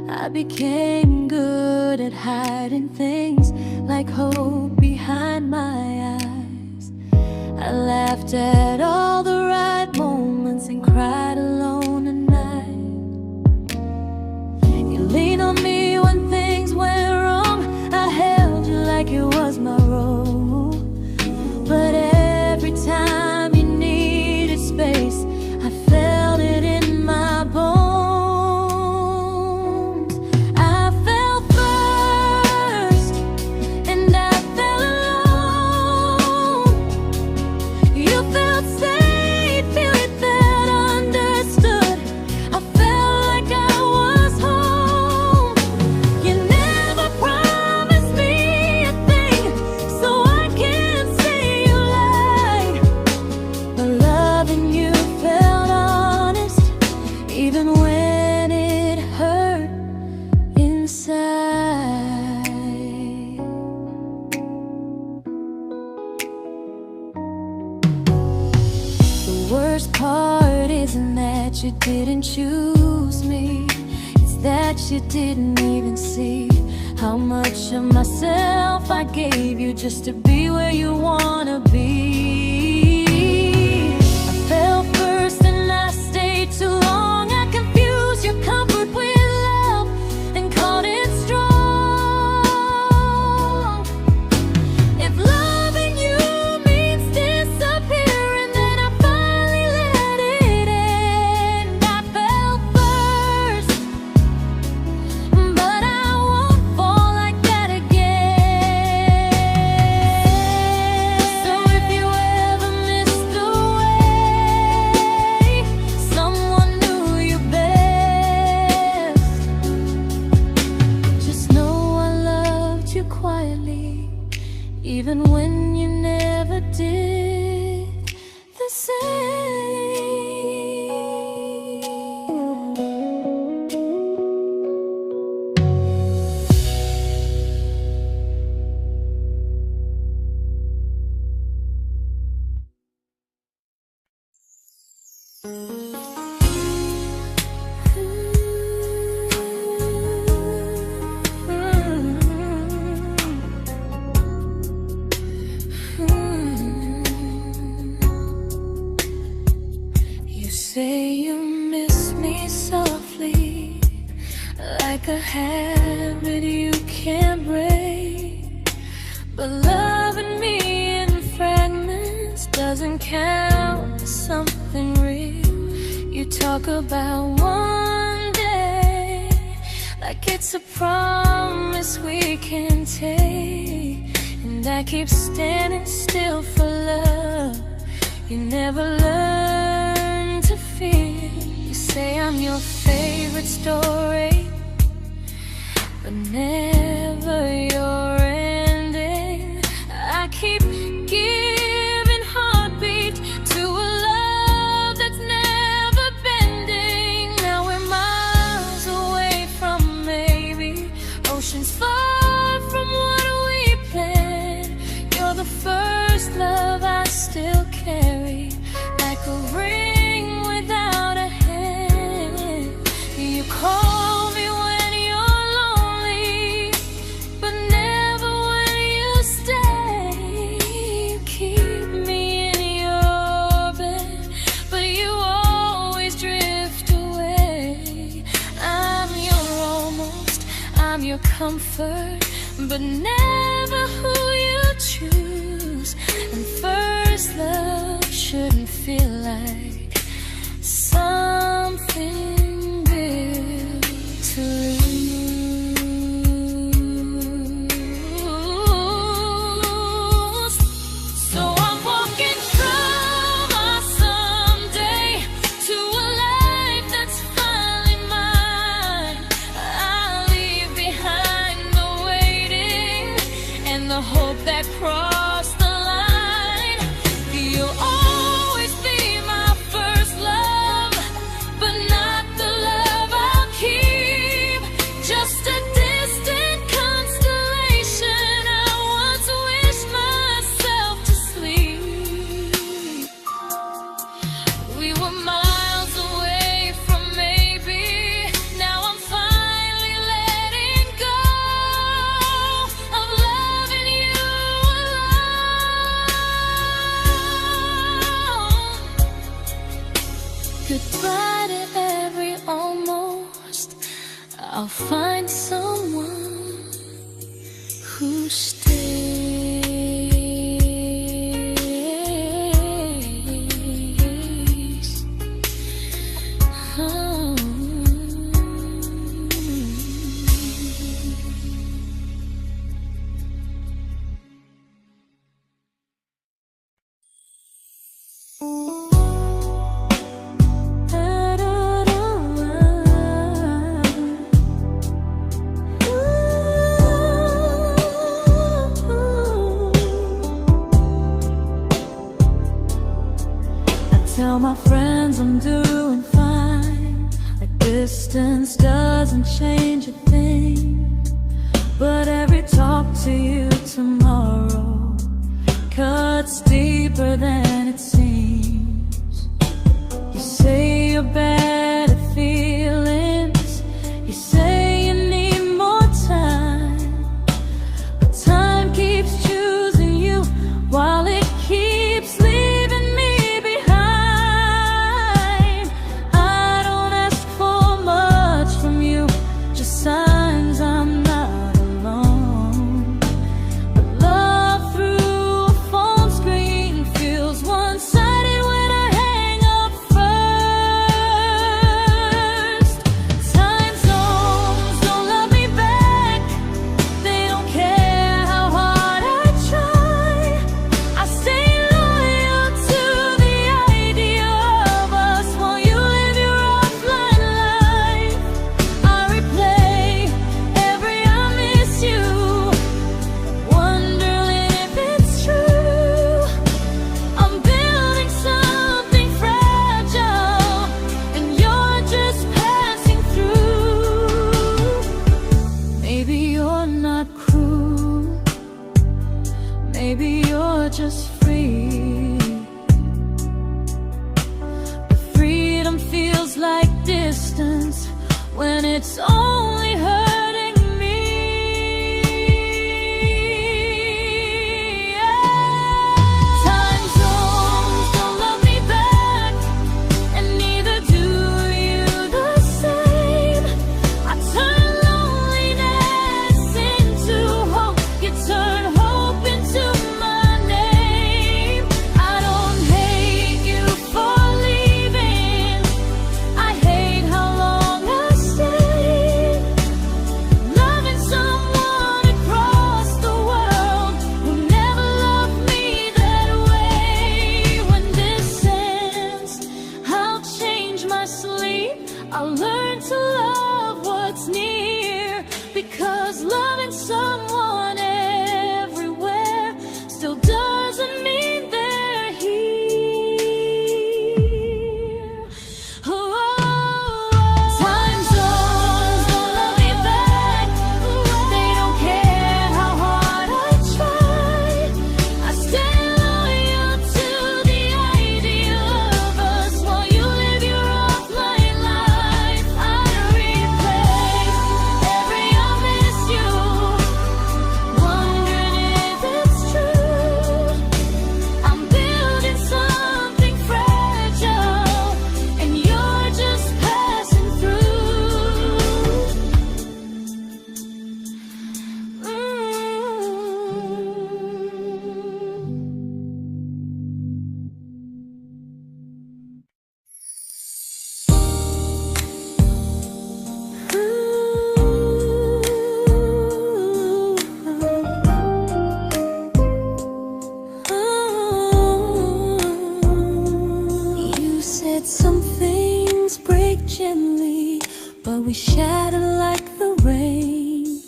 I became good at hiding things like hope behind my eyes. I laughed at all the right moments and cried alone at night. You leaned on me when things went wrong. I held you like it was my role. But every time you needed space, I felt it in my bones. I fell first, and I fell alone. You felt safe. worst part isn't that you didn't choose me, it's that you didn't even see how much of myself I gave you just to be where you wanna be. I fell first and I stayed too long. I confused your comfort with love and called it strong. If loving you means disappearing, then I finally let it end. I fell first, but I won't fall like that again. So if you ever missed the way someone knew you best, just know I loved you quietly, even when you never did the same. You say you miss me softly, like a habit you can't break. But loving me in fragments doesn't count as something real. You talk about one day like it's a promise we can take, and I keep standing still for love. You never learn to feel. You say I'm your favorite story, but never your ending. I keep giving heartbeat to a love that's never bending. Now we're miles away from maybe oceans far from what we planned. You're the first love I still carry, like a ring without a hand. You call me when you're lonely, but never when you stay. You keep me in your bed, but you always drift away. I'm your almost, I'm your comfort, but never who you choose. And first love shouldn't feel like something built to lose. So I'm walking through my someday to a life that's finally mine. I'll leave behind the waiting and the hope that crossed the line. You'll always be my first love, but not the love I'll keep. Just a distant constellation I once wished myself to sleep. We were miles away from maybe. Now I'm finally letting go of loving you alone. Goodbye to every almost. I'll find someone who stays. Oh. Tell my friends I'm doing fine, that distance doesn't change a thing. But every talk to you tomorrow cuts deeper than it seems. your better feelings. You say you need more time, but time keeps choosing you while it keeps leaving me behind. I don't ask for much from you, just signs I'm not alone. But love through a phone screen feels one-sided when I hang up first. Time zones don't love me back, they don't care how hard I try. I stay loyal to the idea of us while you live your offline life. I replay every I miss you, wondering if it's true. I'm building something fragile, and you're just passing through. Maybe you're not cruel, maybe you're just free. But freedom feels like distance when it's only hurting me. Time zones don't love me back, and neither do you the same. I turn loneliness into hope, you turn hope into my name. I don't hate you for leaving, I hate how long I stayed. Loving someone across the world who never loved me that way. When this ends, I'll change my sleep, I'll learn to love what's near, because loving someone everywhere still doesn't mean they're here. Time zones don't love me back, they don't care how hard I try. I stay loyal to the idea of us while you live your offline life. I replay every I miss you, wondering if it's true. I'm building something fragile, and you're just passing through. You said some things break gently, but we shatter like the rain,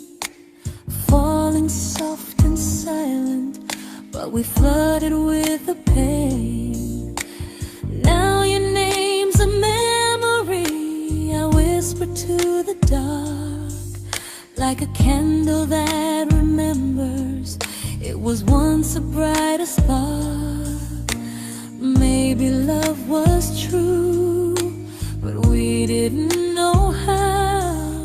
falling soft and silent, but we flooded with the pain. Now your name's a memory I whisper to the dark, like a candle that remembers it was once a brighter spark. Maybe love was true, but we didn't know how.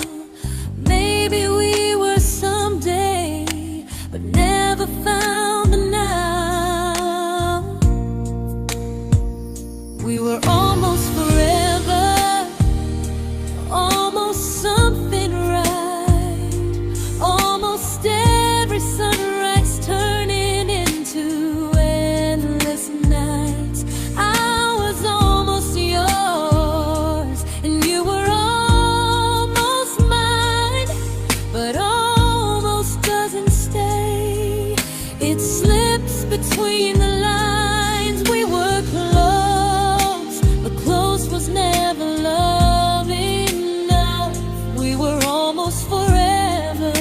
Maybe we were someday, but never found the now. We were almost forever, almost something right, almost every sunrise turning into endless nights. I was almost yours, and you were almost mine, but almost doesn't stay. It slips between the lines. We were close, but close was never love enough. We were almost forever,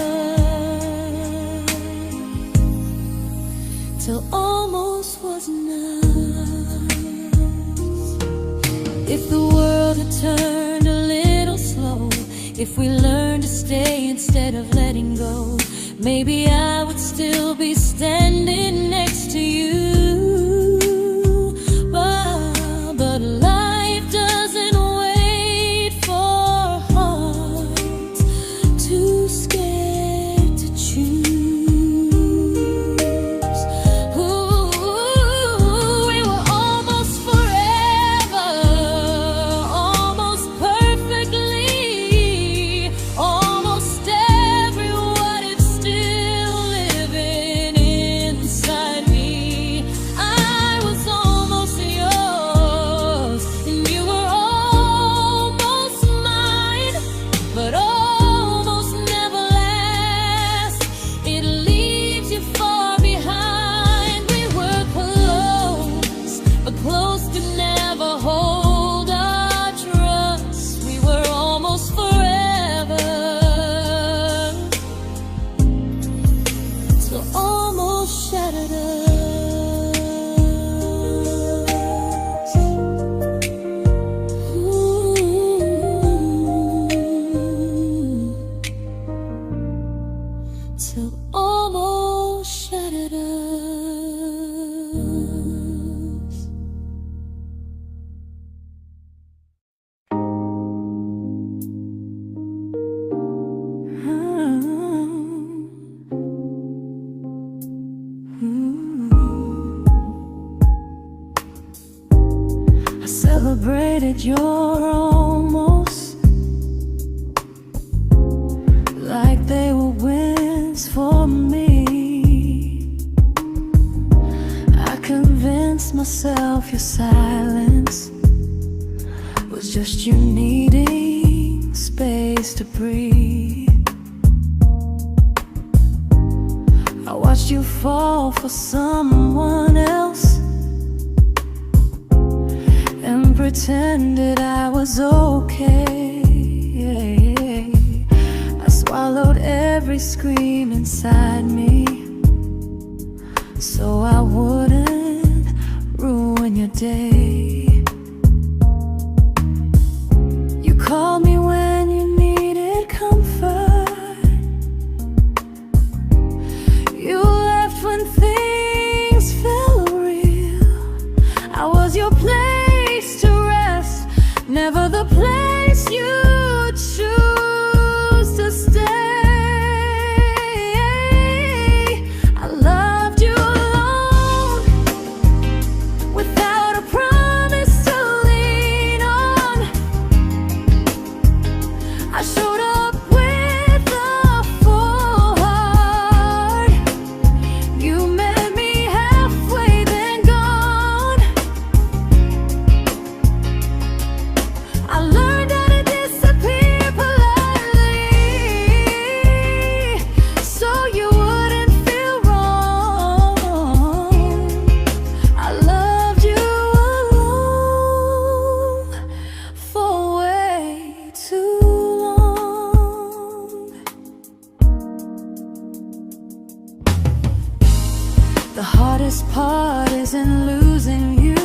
till almost was enough. If the world had turned a little slow, if we learned to stay instead of letting go, maybe I would still be standing next to you. But life doesn't wait. celebrated your almost like they were wins for me. I convinced myself your silence was just you needing space to breathe. I watched you fall for someone else and pretended I was okay. I swallowed every scream inside me so I wouldn't ruin your day. You called me when you needed comfort. You left when things felt real. I was your place to rest, never the place you choose to stay. I loved you alone, without a promise to lean on. I showed up with a full heart. You met me halfway, then gone. I learned how to disappear politely, so you wouldn't feel wrong. I loved you alone for way too long. The hardest part isn't losing you,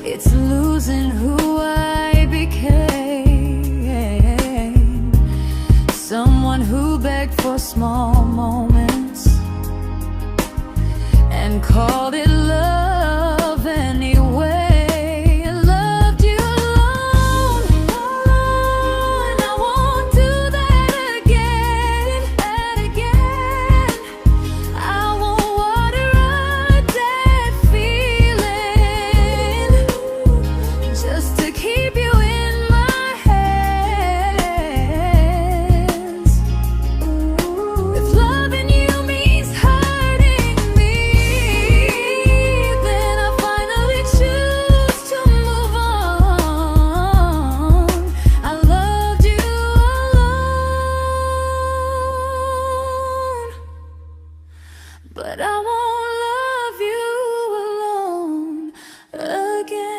it's losing who I became. Someone who begged for small moments and called it love anyway. I loved you alone, and I won't do that again. I won't water a dead feeling just to keep you in my hands. If loving you means hurting me, then I finally choose to move on. I loved you alone, but I won't love you alone again.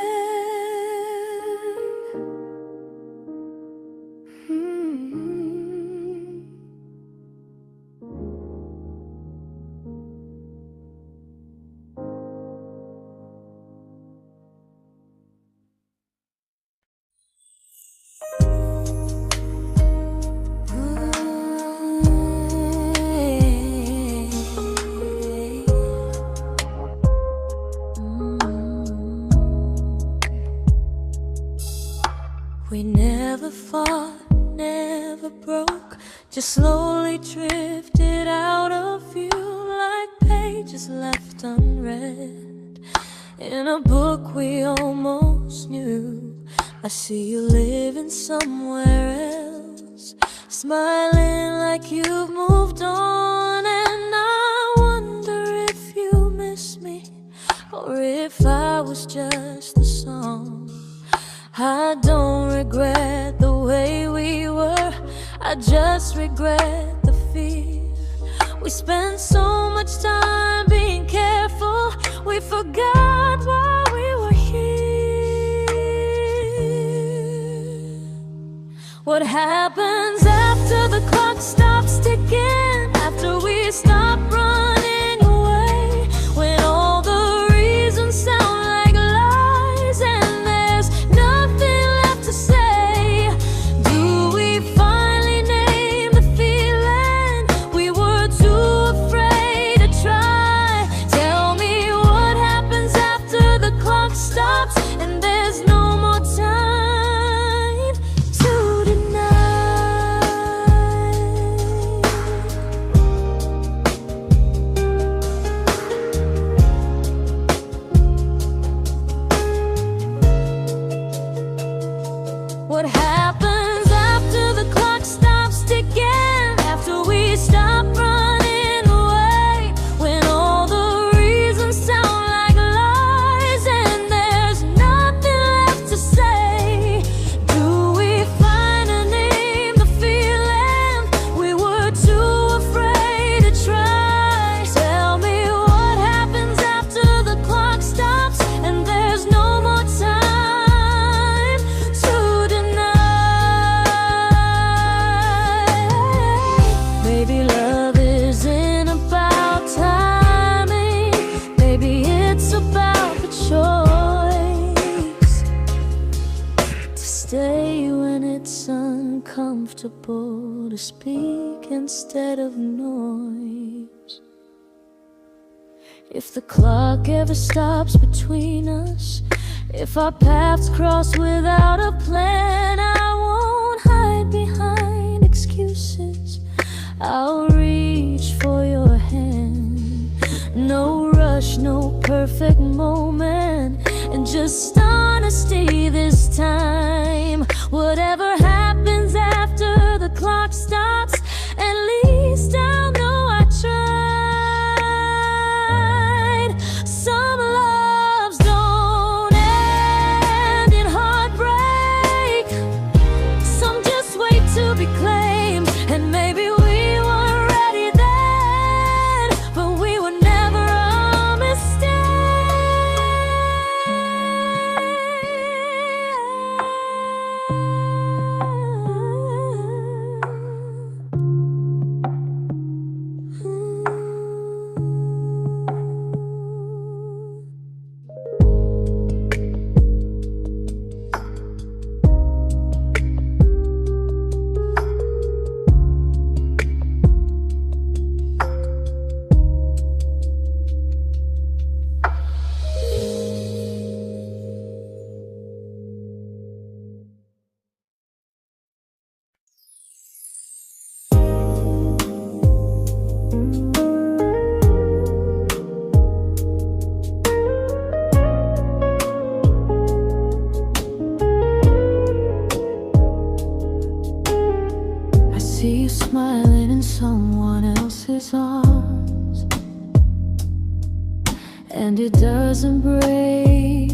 We never fought, never broke, just slowly drifted out of view like pages left unread in a book we almost knew. I see you living somewhere else, smiling like you've moved on, and I wonder if you miss me or if I was just the song. I don't regret the way we were, I just regret the fear. We spent so much time being careful, we forgot why we were here. What happens after the clock stops ticking, after we stop running away, when all the reasons sound like lies and there's nothing left to say? Do we finally name the feeling we were too afraid to try? Tell me what happens after the clock stops and there's no more time to deny. comfortable to speak instead of noise. If the clock ever stops between us, if our paths cross without a plan, I won't hide behind excuses. I'll reach for your hand. No rush, no perfect moment, and just honesty this time. Whatever happens after the clock stops, at least I'll know I tried. Some loves don't end in heartbreak, some just wait to be claimed. And maybe we weren't ready then, but we were never a mistake. See you smiling in someone else's arms, and it doesn't break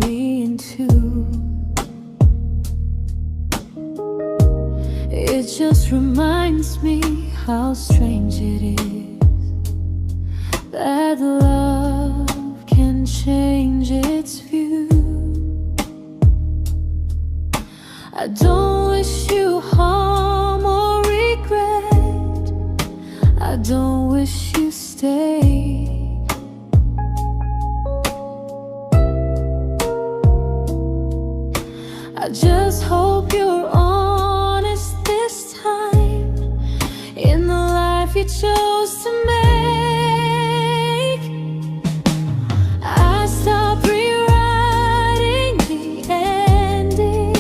me in two. It just reminds me how strange it is that love can change its view. I don't wish you harm or regret, I don't wish you stay. I just hope you're honest this time in the life you chose to make. I stopped rewriting the ending,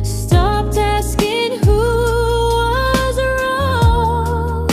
stopped asking who was wrong.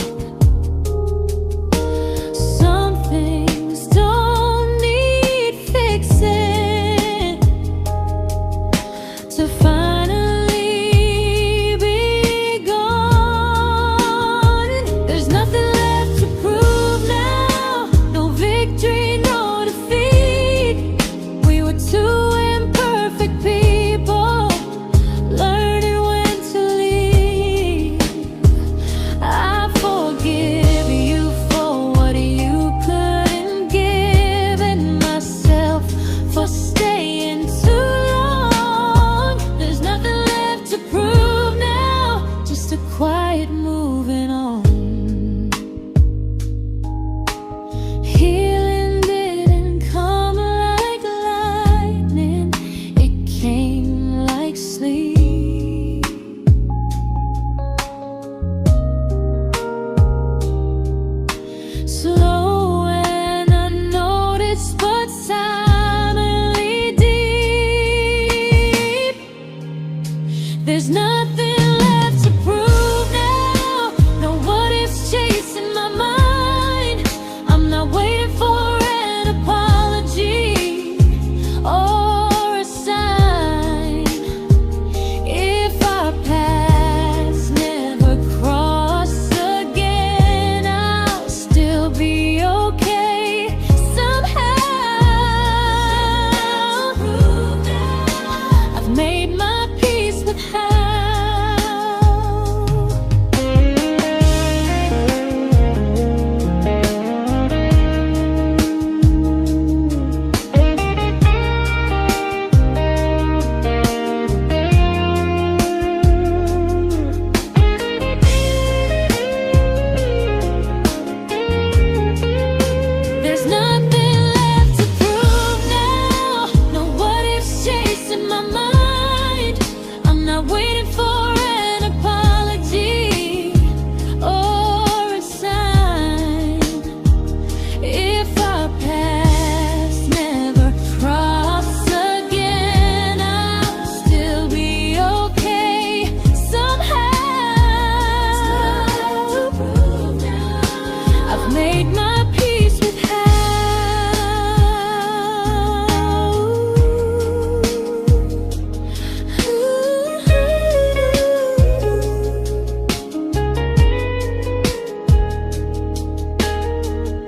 made my peace with how.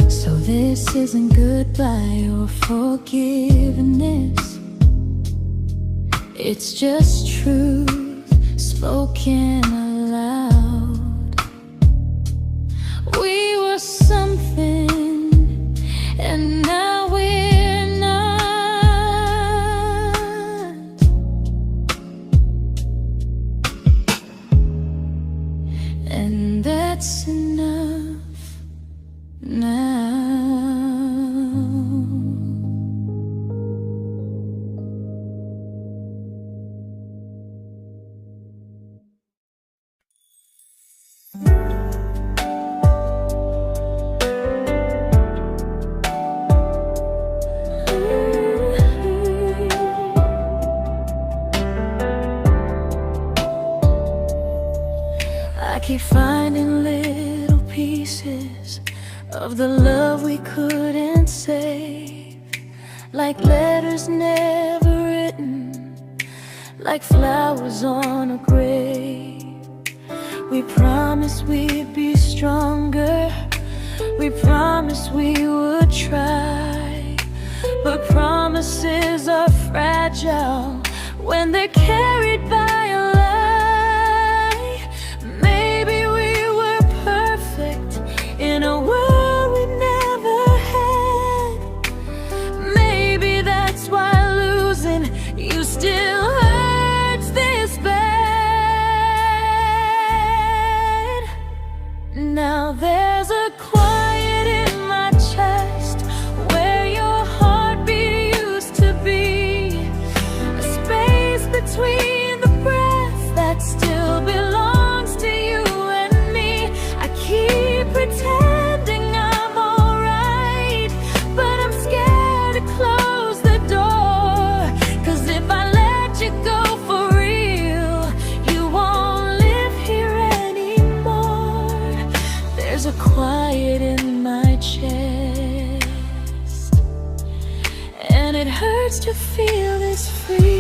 So this isn't goodbye or forgiveness, it's just truth spoken aloud. We were something, and now we're not. And that's enough now. I keep finding little pieces of the love we couldn't save, like letters never written, like flowers on a grave. We promised we'd be stronger, we promised we would try, but promises are fragile when they're carried by a lie. Maybe we were perfect in a world we never had. Maybe that's why losing you still hurts this bad. Now there's a quiet in my chest where your heartbeat used to be, a space between the breaths that still belongs to you and me. I keep pretending I'm alright, but I'm scared to close the door, 'cause if I let you go for real, you won't live here anymore. There's a quiet in my chest, and it hurts to feel this free.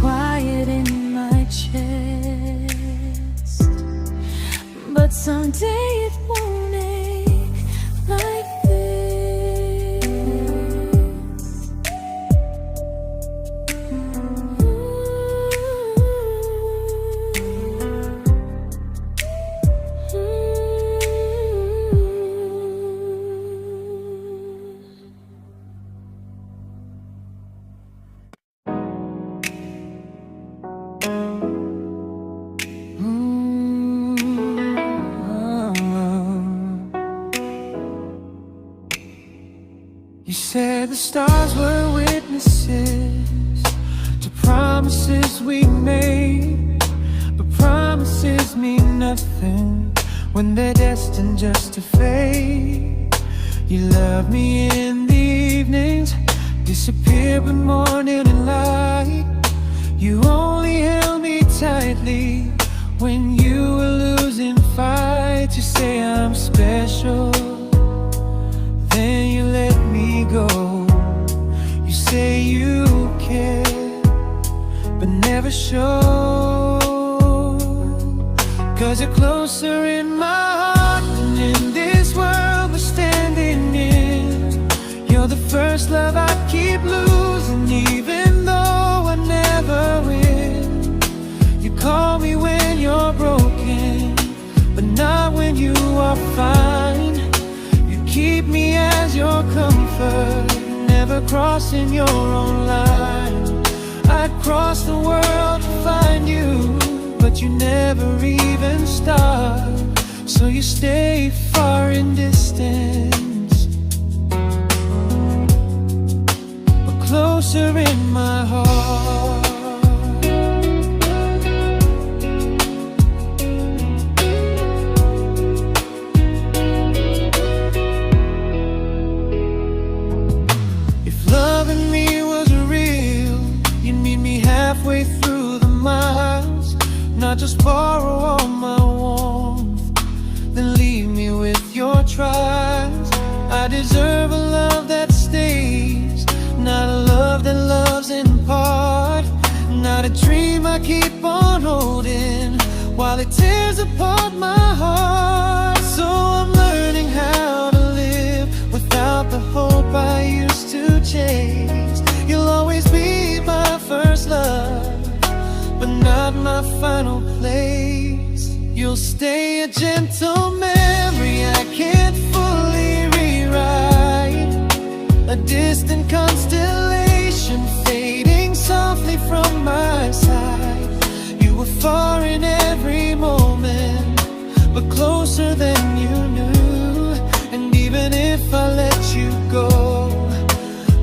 Quiet in my chest, but someday it won't ache like this.
You said the stars were witnesses to promises we made, but promises mean nothing when they're destined just to fade. You love me in the evenings, disappear when morning and light. You only held me tightly when you were losing fights. You say I'm special, then you let me go. You say you care, but never show, 'cause you're closer in my heart than prefer never crossing your own line. I'd cross the world to find you, but you never even start. So you stay far in distance, but closer in my heart. Halfway through the miles, not just borrow all my warmth, then leave me with your trials. I deserve a love that stays, not a love that loves in part, not a dream I keep on holding while it tears apart my heart. So I'm learning how to live without the hope I used to chase. You'll always be my first love, but not my final place. You'll stay a gentle memory I can't fully rewrite, a distant constellation fading softly from my side. You were far in every moment, but closer than you knew. And even if I let you go,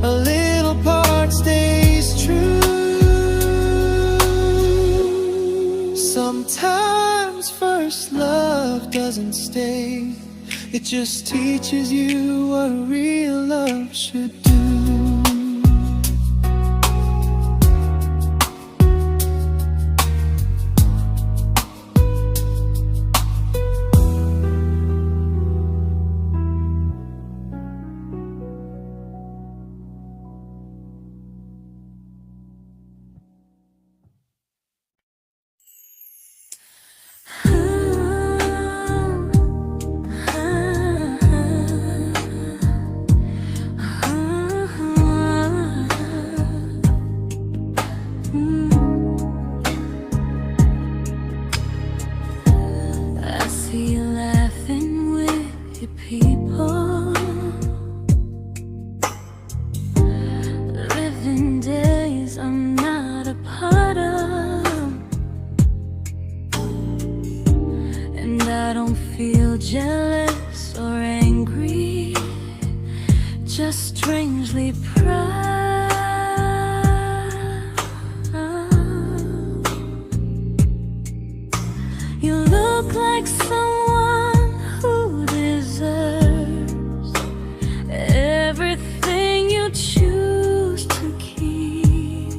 a little part stays true. Sometimes first love doesn't stay, it just teaches you what real love should do.
Jealous or angry, just strangely proud. You look like someone who deserves everything you choose to keep.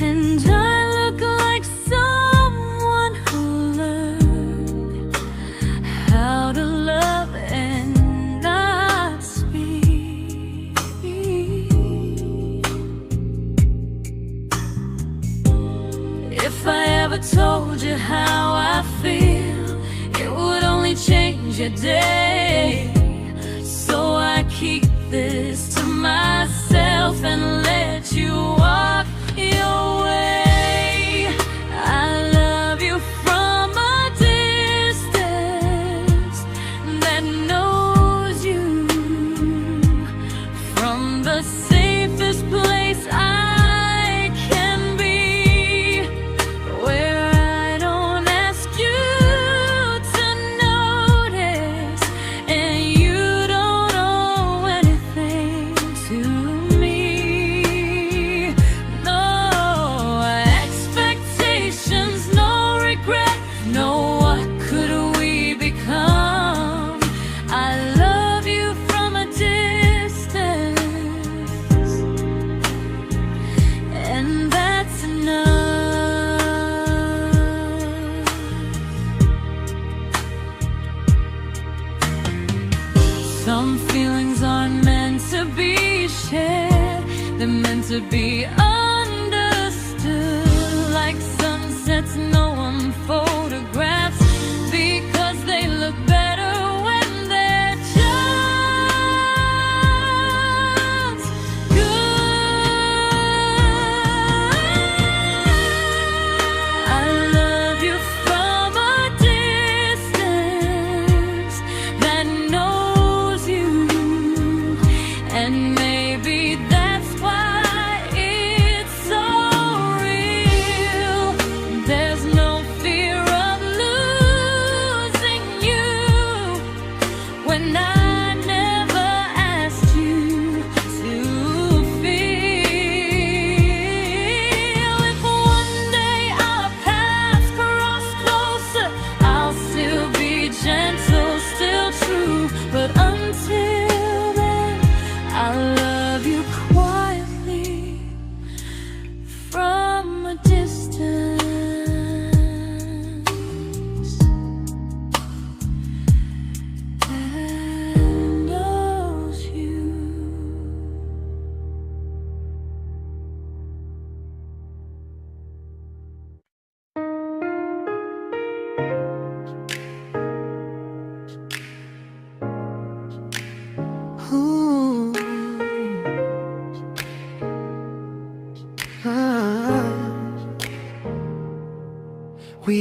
And I look like someone who learned how to love and not speak. If I ever told you how I feel, it would only change your day. So I keep this to myself and let you walk your way. I love you from a distance that knows you, from the safest place I can be, where I don't ask you to notice and you don't owe anything to me. No expectations, no regret, no what could we become. I love you from a distance, and that's enough. Some feelings aren't meant to be shared, they're meant to be understood. Like sunsets no one photographs, because they look better when they're just good. I love you from a distance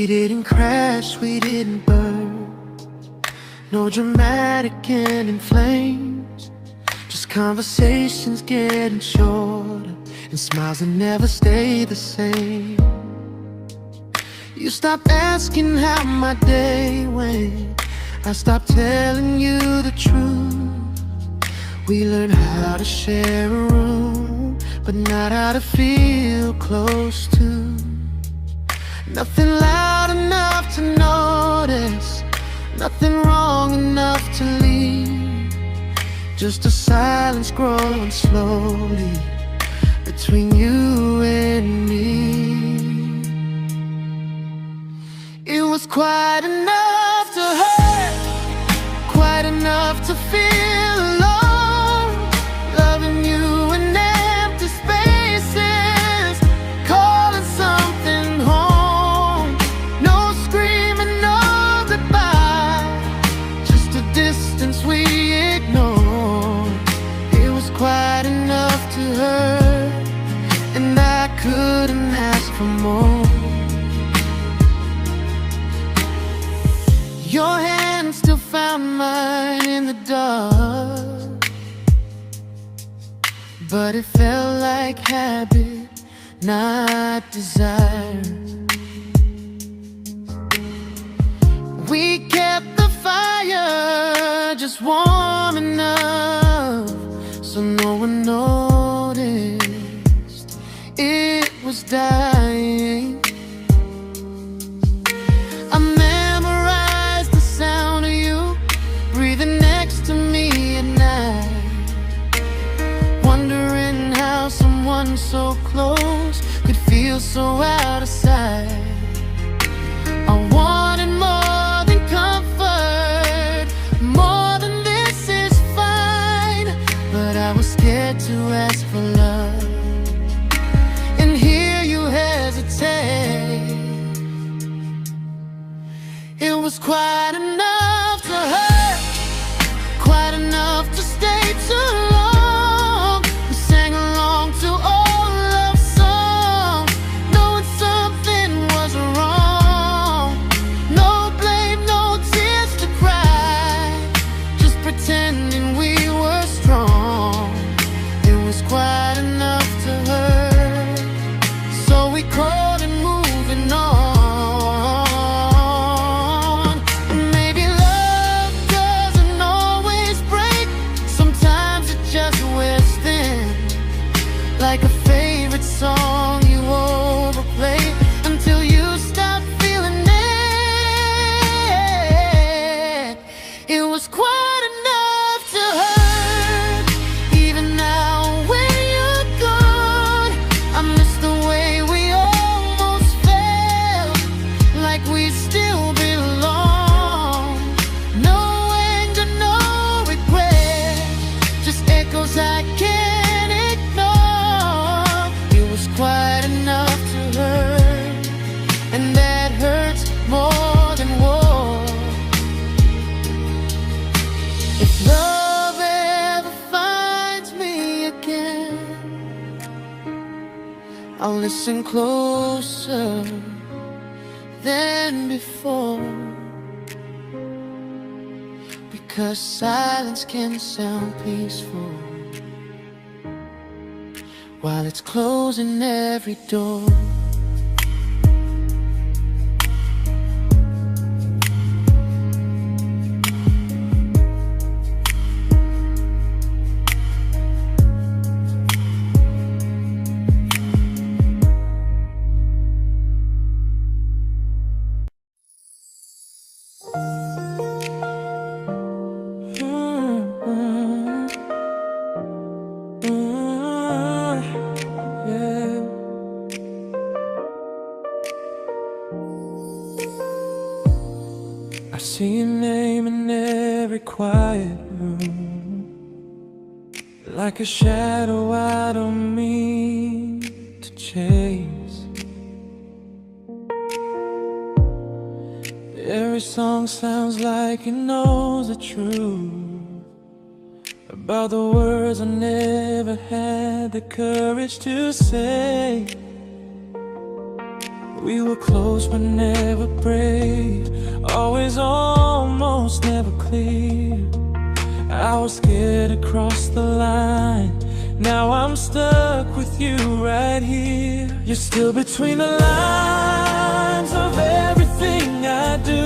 didn't crash, we didn't burn. No dramatic end in flames, just conversations getting shorter, and smiles that never stay the same. You stopped asking how my day went, I stopped telling you the truth. We learned how to share a room, but not how to feel close to. Nothing loud enough to notice, nothing wrong enough to leave. Just a silence growing slowly between you and me. It was quite enough to hurt, quite enough to feel alone. Loving you in empty spaces, calling something home. No screaming, no goodbye, just a distance we ignored. It was quite enough to hurt, and I couldn't ask for more. Your hand still found mine in the dark, but it felt like habit, not desire. We kept the fire just warm enough so no one noticed it was dying. I memorized the sound of you breathing next to me at night, wondering how someone so close could feel so out of sight. I wanted more than comfort, more than this is fine, but I was scared to ask for love, and here you hesitate. It was quite enough to hurt, quite enough to stay too long. We sang along to old love songs, knowing something was wrong. No blame, no tears to cry, just pretending we were strong. It was quite enough to hurt, so we called it moving on. Maybe love doesn't always break, sometimes it just wears thin, like a favorite song you overplay until you stop feeling it. It was quite enough to hurt, even now when you're gone. I miss the way we almost felt, like we still belong. No anger, no regret, just echoes I can't ignore. It was quite enough to hurt, and that hurts more than war. If love ever finds me again, I'll listen closer than before, because silence can sound peaceful while it's closing every door. Yeah. I see your name in every quiet room, like a shadow I don't mean to chase. Every song sounds like it knows the truth about the words I never had the courage to say. We were close but never prayed, always almost, never clear. I was scared to cross the line, now I'm stuck with you right here. You're still between the lines of everything I do,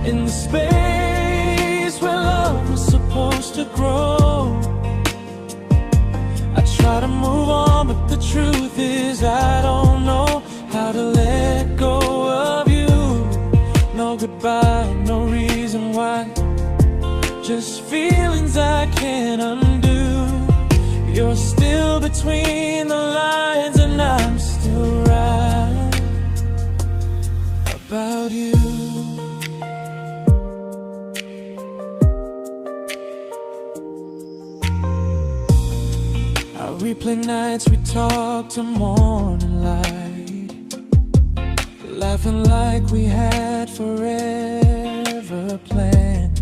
in the space where love was supposed to grow. I try to move on, but the truth is I don't know how to let go of you. No goodbye, no reason why, just feelings I can't undo. You're still between the lines and I'm still right about you. I replay nights we talk to morning light, laughing like we had forever planned.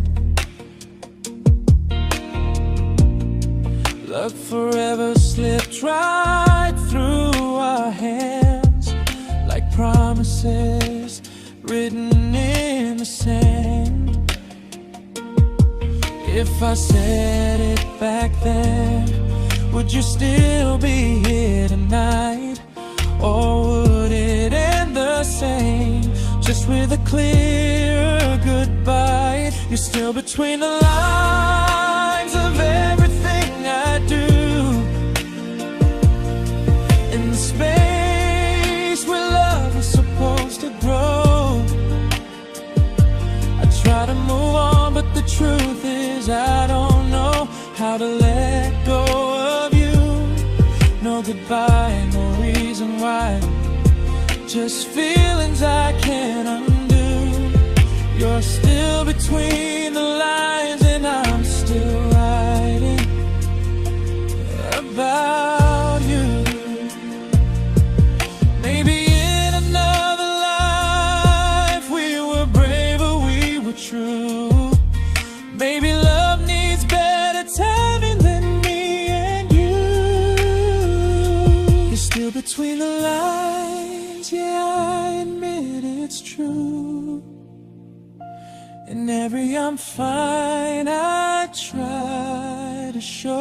Luck forever slipped right through our hands, like promises written in the sand. If I said it back then, would you still be here tonight? Or would it end the same, just with a clearer goodbye? You're still between the lines of everything I do, in the space where love is supposed to grow. I try to move on, but the truth is I don't know how to let go of you. No goodbye, no reason why, just feelings I can't undo. You're still between the lines and I'm still writing about you. Maybe in another life we were braver, we were true. Maybe love needs better timing than me and you. You're still between the lines, yeah, I admit it's true. In every I'm fine I try to show.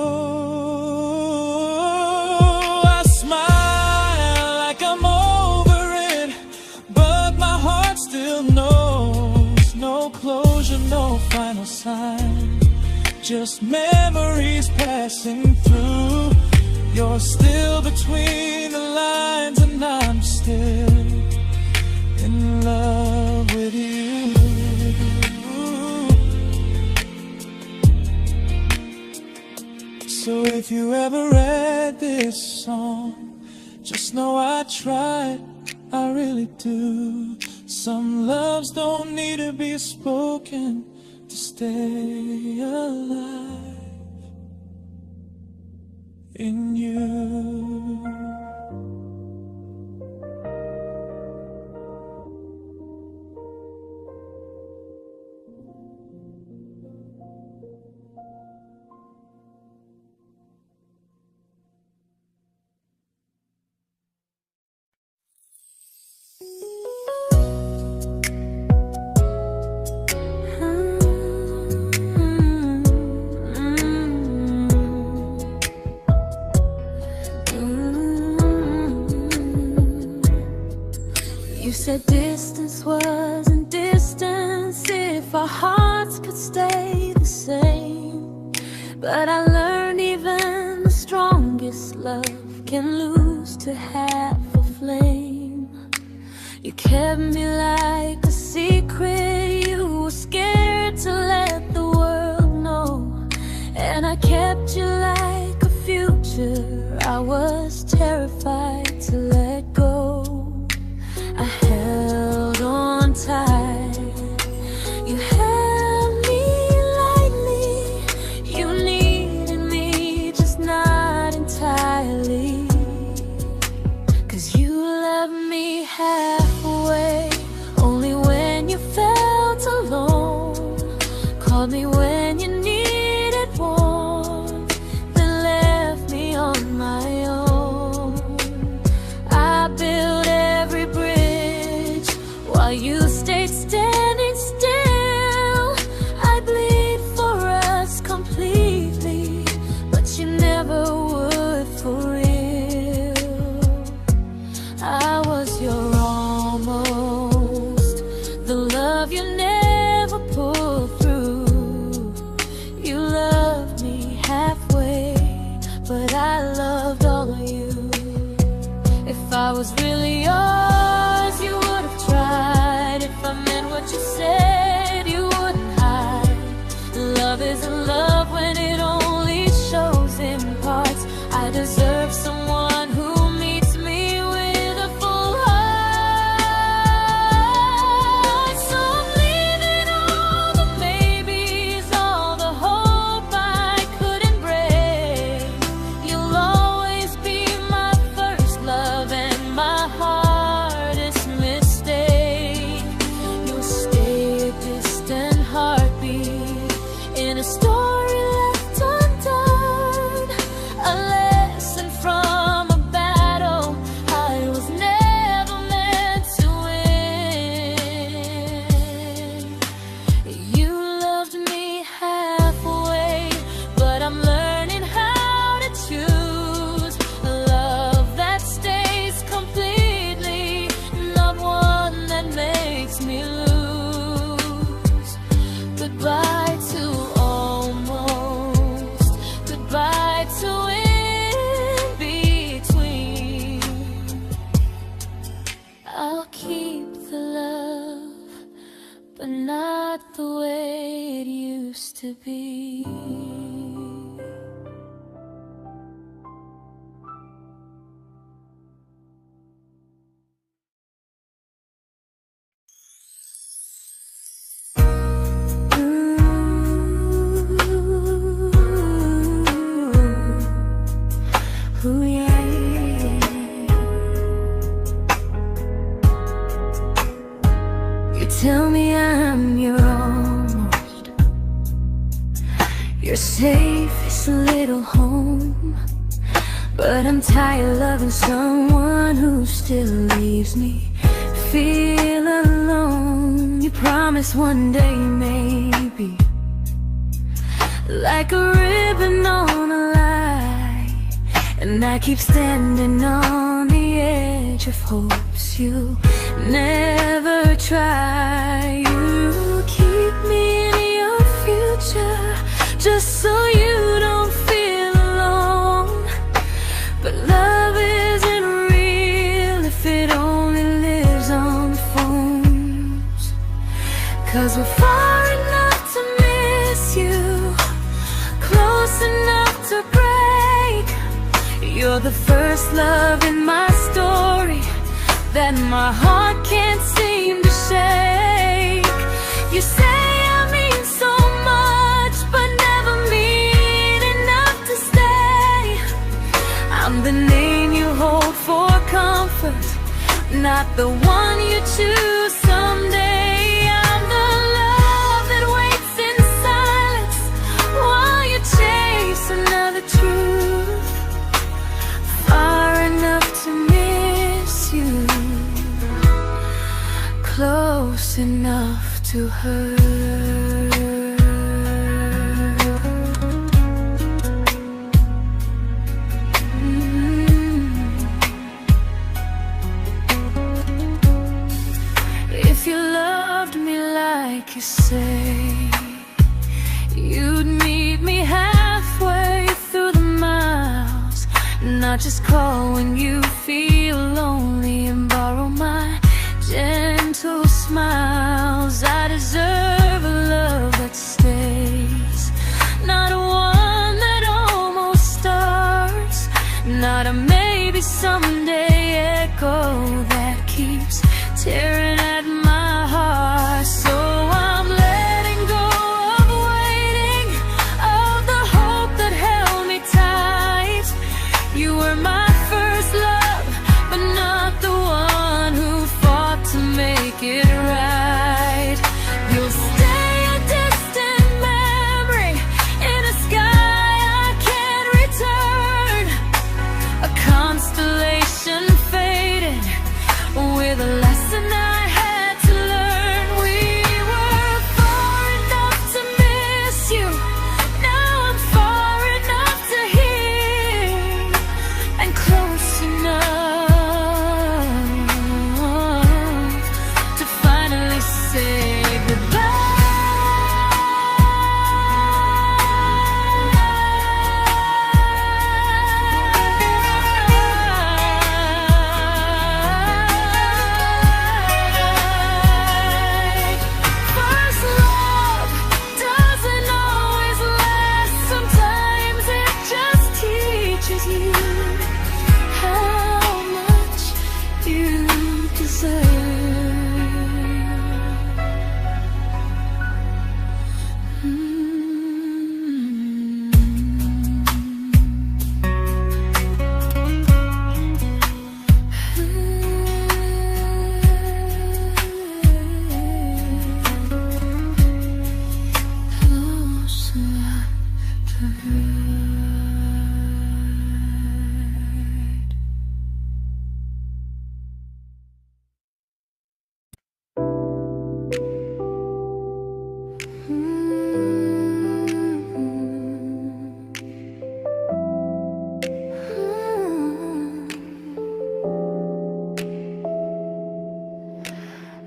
I smile like I'm over it, but my heart still knows. No closure, no final sign, just memories passing through. You're still between the lines and I'm still in love with you. So if you ever read this song, just know I tried, I really do. Some loves don't need to be spoken to stay alive in you.
You said distance wasn't distance if our hearts could stay the same. But I learned even the strongest love can lose to half a flame. You kept me like a secret, you were scared to let the world know. And I kept you like a future, I was terrified to let go. I held on tight, you held me lightly. You needed me, just not entirely. 'Cause you loved me halfway, only when you felt alone. Called me when you needed warmth, then left me on me lose. Goodbye to almost, goodbye to in between. I'll keep the love, but not the way it used to be. Ooh, yeah, yeah. You tell me I'm your almost, your safest little home, but I'm tired loving someone who still leaves me feel alone. You promise one day maybe, like a ribbon on a line, and I keep standing on the edge of hopes you never try. You keep me in your future just so you don't feel alone. But love isn't real if it only lives on the phones. 'Cause we're far enough to miss you, close enough to break. You're the first love in my story that my heart can't seem to shake. You say I mean so much, but never mean enough to stay. I'm the name you hold for comfort, not the one you choose someday. I'm the love that waits in silence while you chase another truth. Far enough to miss you, close enough to hurt. If you loved me like you say, you'd meet me halfway through the miles, not just call when you feel lonely and borrow my gentle smiles. I deserve a love that stays, not one that almost starts, not a maybe someday echo that keeps tearing at my heart. So I'm letting go of waiting, of the hope that held me tight. You were my first love, but not the one who fought to make it right. You'll stay a distant memory in a sky I can't return, a constellation faded with a lesson I had to learn. We were far enough to miss you, now I'm far enough to hear, and close enough to find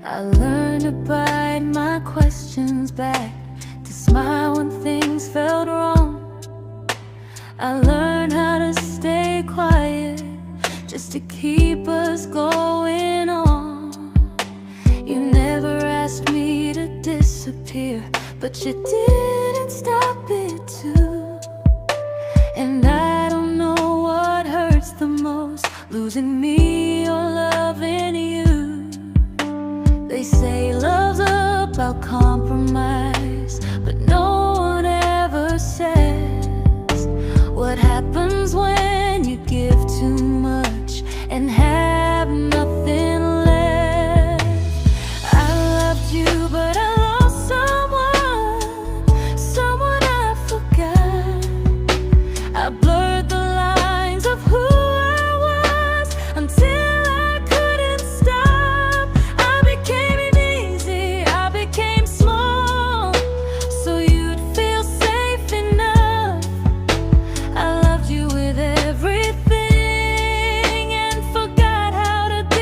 I learned to bite my questions back, to smile when things felt wrong. I learned how to stay quiet, just to keep us going on. You never asked me to disappear, but you didn't stop it too. And I don't know what hurts the most, losing me or loving you. They say love's about compromise, but no one ever says what happens when you give too much and have nothing left. I loved you, but I lost someone I forgot. I blurred the lines of who I was until I couldn't stop. I became easy, I became small, so you'd feel safe enough. I loved you with everything and forgot how to be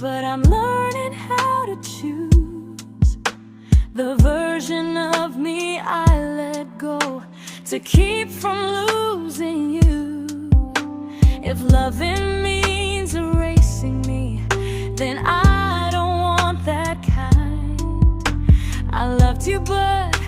but I'm learning how to choose the version of me I let go to keep from losing you. If loving means erasing me, then I don't want that kind. I loved you, but